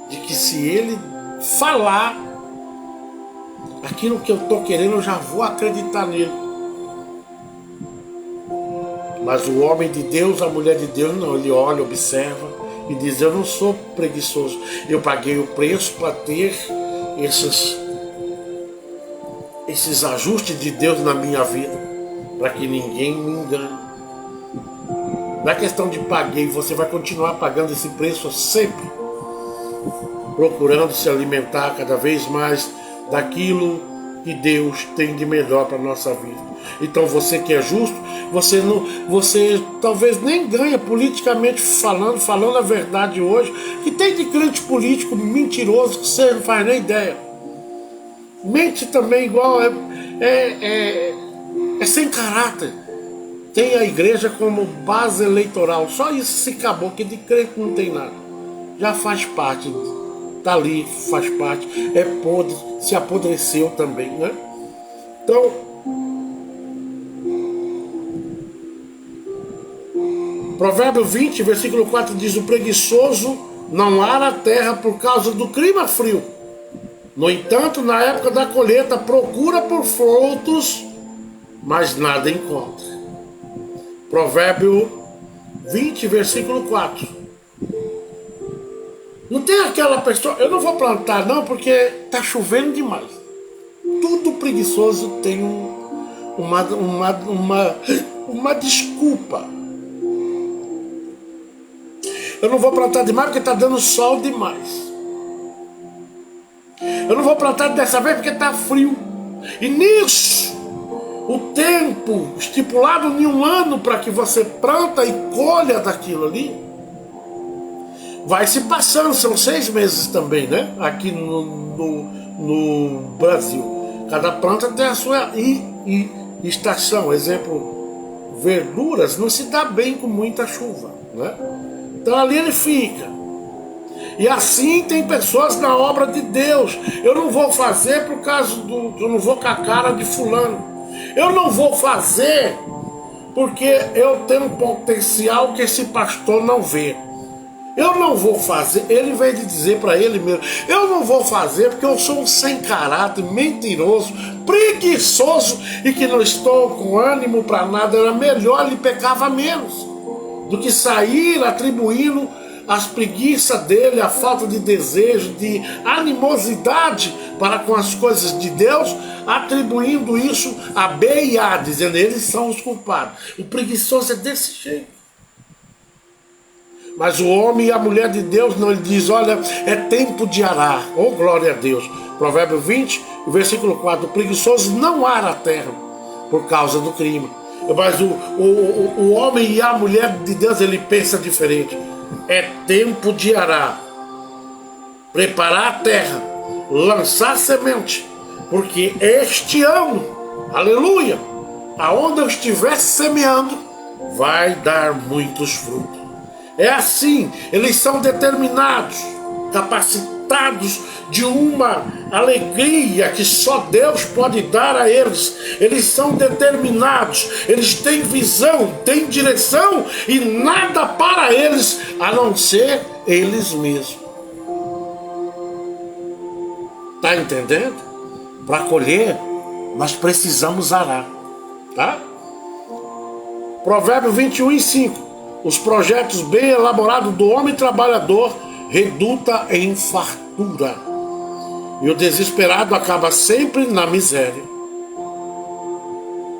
de que se ele falar aquilo que eu estou querendo, eu já vou acreditar nele. Mas o homem de Deus, a mulher de Deus, não, ele olha, observa e diz, eu não sou preguiçoso, eu paguei o preço para ter esses ajustes de Deus na minha vida, para que ninguém me engane. Não é questão de paguei, você vai continuar pagando esse preço sempre, procurando se alimentar cada vez mais daquilo que Deus tem de melhor para a nossa vida. Então você que é justo, você talvez nem ganha politicamente falando a verdade hoje, que tem de crente político mentiroso que você não faz nem ideia. Mente também igual, é sem caráter. Tem a igreja como base eleitoral, só isso se acabou, que de crente não tem nada. Já faz parte, tá ali, faz parte, é podre, se apodreceu também, né? Então, Provérbio 20, versículo 4 diz: o preguiçoso não ara a terra por causa do clima frio. No entanto, na época da colheita, procura por frutos, mas nada encontra. Provérbio 20, versículo 4. Não tem aquela pessoa, eu não vou plantar não, porque está chovendo demais. Todo preguiçoso tem uma desculpa. Eu não vou plantar demais porque está dando sol demais. Eu não vou plantar dessa vez porque está frio. E nisso, o tempo estipulado em um ano para que você planta e colha daquilo ali, vai se passando, são 6 meses também, né? Aqui no Brasil. Cada planta tem a sua estação. Exemplo, verduras não se dá bem com muita chuva, né? Então ali ele fica. E assim tem pessoas na obra de Deus. Eu não vou fazer por causa eu não vou com a cara de fulano. Eu não vou fazer porque eu tenho um potencial que esse pastor não vê. Eu não vou fazer, ele veio de dizer para ele mesmo, eu não vou fazer porque eu sou um sem caráter, mentiroso, preguiçoso e que não estou com ânimo para nada. Era melhor ele pecava menos do que sair atribuindo as preguiças dele, a falta de desejo, de animosidade para com as coisas de Deus, atribuindo isso a B e A, dizendo eles são os culpados. O preguiçoso é desse jeito. Mas o homem e a mulher de Deus não, ele diz, olha, é tempo de arar. Oh, glória a Deus. Provérbio 20, versículo 4, o preguiçoso não ara a terra por causa do crime. Mas o homem e a mulher de Deus, ele pensa diferente. É tempo de arar, preparar a terra, lançar semente, porque este ano, aleluia, aonde eu estiver semeando, vai dar muitos frutos. É assim, eles são determinados, capacitados de uma alegria que só Deus pode dar a eles. Eles são determinados, eles têm visão, têm direção e nada para eles a não ser eles mesmos. Tá entendendo? Para colher, nós precisamos arar, tá? Provérbio 21:5. Os projetos bem elaborados do homem trabalhador redunda em fartura. E o desesperado acaba sempre na miséria.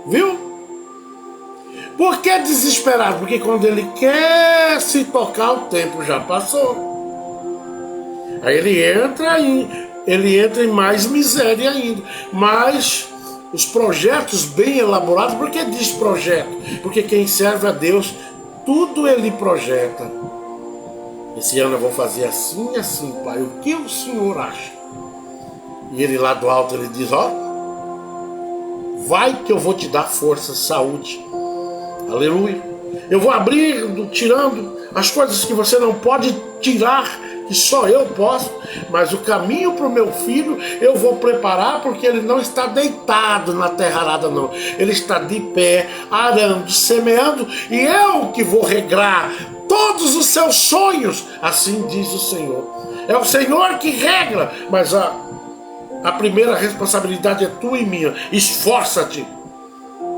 Viu? Por que desesperado? Porque quando ele quer se tocar, o tempo já passou. Aí ele entra em mais miséria ainda. Mas os projetos bem elaborados, por que diz projeto? Porque quem serve a Deus, tudo ele projeta. Esse ano eu vou fazer assim e assim, pai. O que o senhor acha? E ele lá do alto, ele diz, ó, vai que eu vou te dar força, saúde. Aleluia. Eu vou abrindo, tirando as coisas que você não pode tirar, que só eu posso. Mas o caminho para o meu filho eu vou preparar, porque ele não está deitado na terra arada, não. Ele está de pé, arando, semeando, e eu que vou regrar todos os seus sonhos, assim diz o Senhor. É o Senhor que regra, mas a primeira responsabilidade é tua e minha. Esforça-te,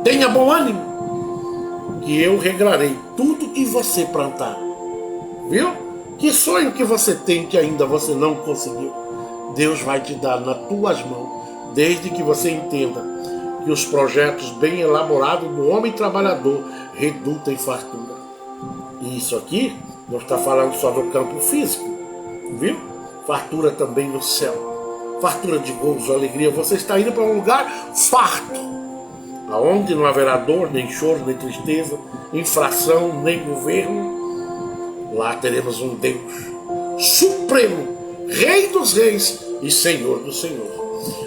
tenha bom ânimo, que eu regrarei tudo que você plantar. Viu? Que sonho que você tem que ainda você não conseguiu, Deus vai te dar nas tuas mãos, desde que você entenda que os projetos bem elaborados do homem trabalhador redundam em fartura. E isso aqui não está falando só do campo físico, viu? Fartura também no céu. fartura de gozo, alegria. Você está indo para um lugar farto, aonde não haverá dor, nem choro, nem tristeza, infração, nem governo. Lá teremos um Deus supremo, Rei dos reis e Senhor dos senhores.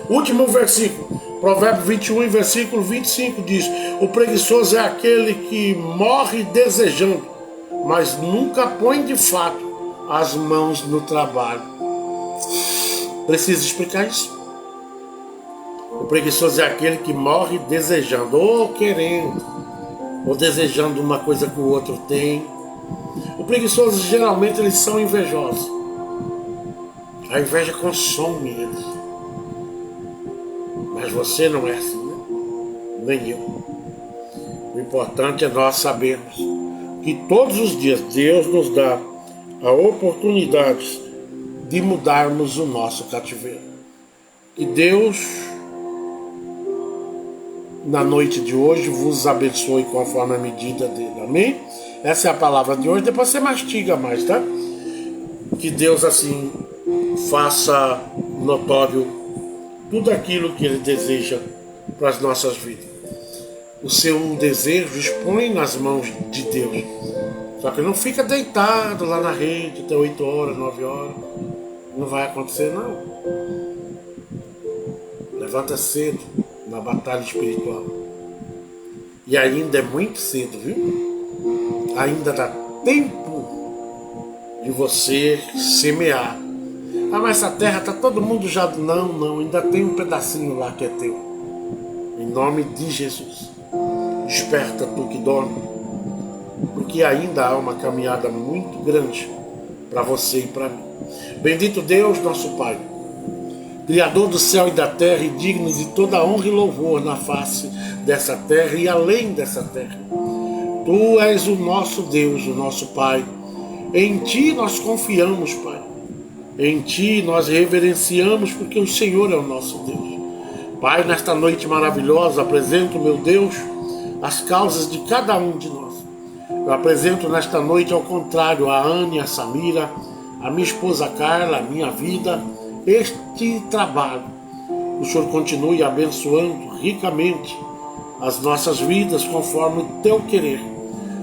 Último versículo, Provérbio 21, versículo 25 diz: o preguiçoso é aquele que morre desejando, mas nunca põe de fato as mãos no trabalho. Precisa explicar isso? O preguiçoso é aquele que morre desejando, ou querendo, ou desejando uma coisa que o outro tem. O preguiçoso, geralmente, eles são invejosos. A inveja consome eles. Mas você não é assim, né? Nem eu. O importante é nós sabermos que todos os dias Deus nos dá a oportunidade de mudarmos o nosso cativeiro. Que Deus, na noite de hoje, vos abençoe conforme a medida dele. Amém? Essa é a palavra de hoje. Depois você mastiga mais, tá? Que Deus assim faça notório tudo aquilo que Ele deseja para as nossas vidas. O seu desejo expõe nas mãos de Deus. Só que não fica deitado lá na rede até 8 horas, 9 horas. Não vai acontecer, não. Levanta cedo na batalha espiritual. E ainda é muito cedo, viu? Ainda dá tempo de você semear. Ah, mas essa terra está todo mundo já... Não, ainda tem um pedacinho lá que é teu. Em nome de Jesus. Desperta tu que dorme. Porque ainda há uma caminhada muito grande para você e para mim. Bendito Deus, nosso Pai, Criador do céu e da terra, e digno de toda honra e louvor na face dessa terra e além dessa terra. Tu és o nosso Deus, o nosso Pai. Em Ti nós confiamos, Pai. Em Ti nós reverenciamos, porque o Senhor é o nosso Deus. Pai, nesta noite maravilhosa, apresento, meu Deus, as causas de cada um de nós. Eu apresento nesta noite, ao contrário, a Anne, a Samira, a minha esposa Carla, a minha vida, este trabalho. O Senhor continue abençoando ricamente as nossas vidas conforme o Teu querer.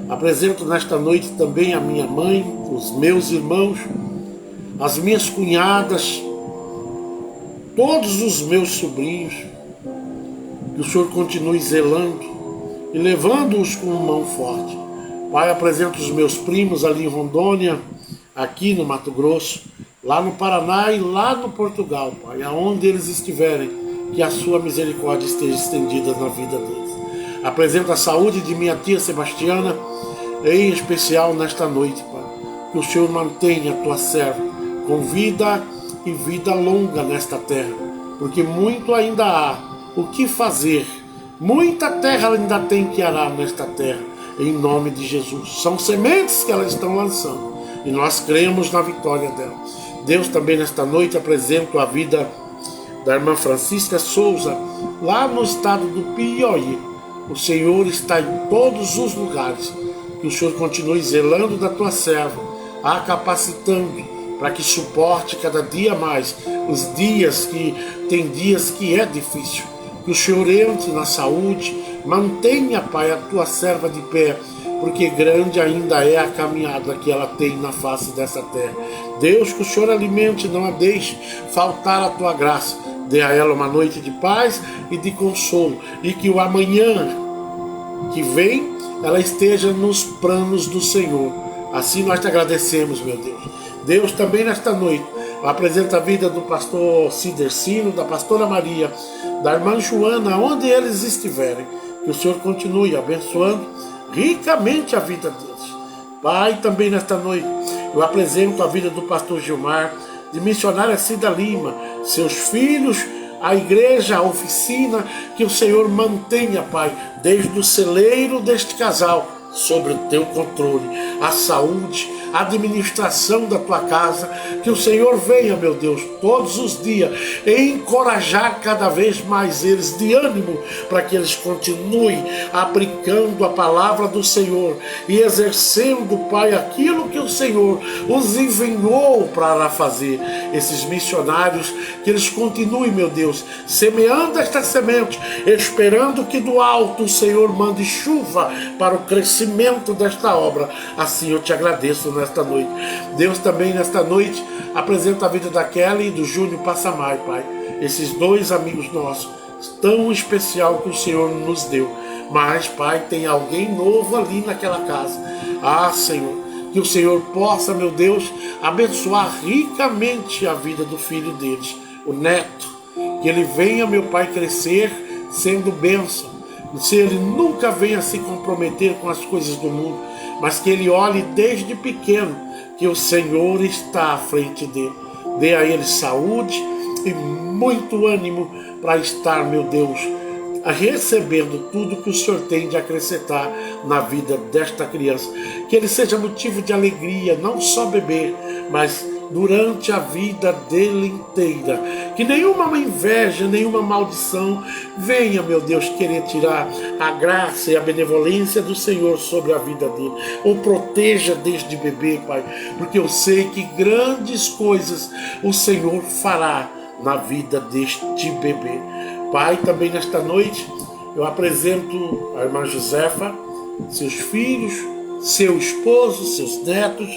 Apresento nesta noite também a minha mãe, os meus irmãos, as minhas cunhadas, todos os meus sobrinhos. Que o Senhor continue zelando e levando-os com mão forte. Pai, apresento os meus primos ali em Rondônia, aqui no Mato Grosso, lá no Paraná e lá no Portugal, Pai, aonde eles estiverem, que a sua misericórdia esteja estendida na vida deles. Apresento a saúde de minha tia Sebastiana, em especial nesta noite, Pai. Que o Senhor mantenha a tua serva com vida e vida longa nesta terra, porque muito ainda há o que fazer, muita terra ainda tem que arar nesta terra, em nome de Jesus. São sementes que elas estão lançando e nós cremos na vitória dela. Deus, também nesta noite apresento a vida da irmã Francisca Souza, lá no estado do Piauí. O Senhor está em todos os lugares. Que o Senhor continue zelando da tua serva, a capacitando para que suporte cada dia mais os dias que tem dias que é difícil. Que o Senhor entre na saúde, mantenha, Pai, a tua serva de pé, porque grande ainda é a caminhada que ela tem na face dessa terra. Deus, que o Senhor alimente, não a deixe faltar a tua graça. Dê a ela uma noite de paz e de consolo, e que o amanhã que vem ela esteja nos planos do Senhor. Assim nós te agradecemos, meu Deus. Deus, também nesta noite apresenta a vida do pastor Cidercino, da pastora Maria, da irmã Joana, onde eles estiverem. Que o Senhor continue abençoando ricamente a vida deles. Pai, também nesta noite eu apresento a vida do pastor Gilmar, de missionária Cida Lima, seus filhos, a igreja, a oficina. Que o Senhor mantenha, Pai, desde o celeiro deste casal, sobre o teu controle, a saúde, a administração da tua casa. Que o Senhor venha, meu Deus, todos os dias encorajar cada vez mais eles de ânimo, para que eles continuem aplicando a palavra do Senhor e exercendo, Pai, aquilo que o Senhor os enviou para fazer, esses missionários, que eles continuem, meu Deus, semeando esta semente, esperando que do alto o Senhor mande chuva para o crescimento desta obra. Assim eu te agradeço nesta noite. Deus, também nesta noite apresenta a vida da Kelly e do Júnior Passamai, Pai. Esses dois amigos nossos, tão especial que o Senhor nos deu. Mas, Pai, tem alguém novo ali naquela casa. Ah, Senhor, que o Senhor possa, meu Deus, abençoar ricamente a vida do filho deles, o neto. Que ele venha, meu Pai, crescer sendo bênção. Se ele nunca venha se comprometer com as coisas do mundo, mas que ele olhe desde pequeno que o Senhor está à frente dele. Dê a ele saúde e muito ânimo para estar, meu Deus, recebendo tudo que o Senhor tem de acrescentar na vida desta criança. Que ele seja motivo de alegria, não só bebê, mas durante a vida dele inteira. Que nenhuma inveja, nenhuma maldição venha, meu Deus, querer tirar a graça e a benevolência do Senhor sobre a vida dele. O proteja desde bebê, Pai, porque eu sei que grandes coisas o Senhor fará na vida deste bebê. Pai, também nesta noite eu apresento a irmã Josefa, seus filhos, seu esposo, seus netos,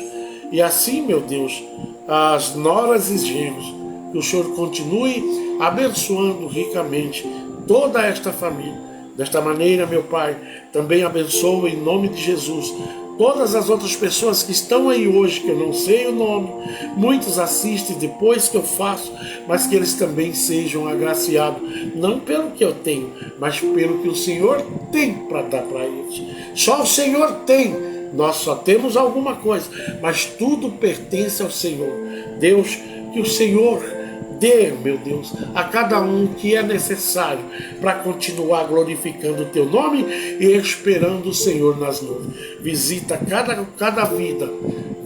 e assim, meu Deus, as noras e genros. Que o Senhor continue abençoando ricamente toda esta família. Desta maneira, meu Pai, também abençoa em nome de Jesus todas as outras pessoas que estão aí hoje, que eu não sei o nome, muitos assistem depois que eu faço, mas que eles também sejam agraciados, não pelo que eu tenho, mas pelo que o Senhor tem para dar para eles. Só o Senhor tem, nós só temos alguma coisa, mas tudo pertence ao Senhor. Deus, que o Senhor dê, meu Deus, a cada um que é necessário para continuar glorificando o teu nome e esperando o Senhor nas nuvens. Visita cada vida,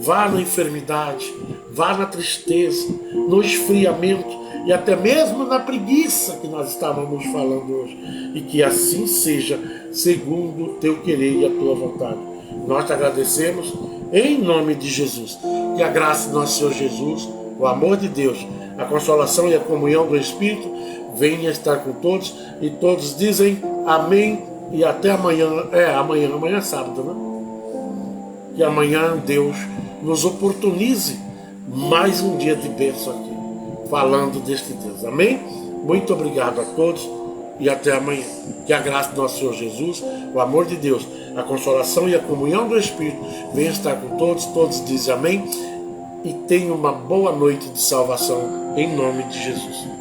vá na enfermidade, vá na tristeza, no esfriamento e até mesmo na preguiça que nós estávamos falando hoje. E que assim seja, segundo o teu querer e a tua vontade. Nós te agradecemos em nome de Jesus. Que a graça do nosso Senhor Jesus, o amor de Deus, a consolação e a comunhão do Espírito venha estar com todos, e todos dizem amém e até amanhã. Amanhã é sábado, né? Que amanhã Deus nos oportunize mais um dia de bênção aqui, falando deste Deus. Amém? Muito obrigado a todos e até amanhã. Que a graça do nosso Senhor Jesus, o amor de Deus, a consolação e a comunhão do Espírito venha estar com todos. Todos dizem amém. E tenha uma boa noite de salvação em nome de Jesus.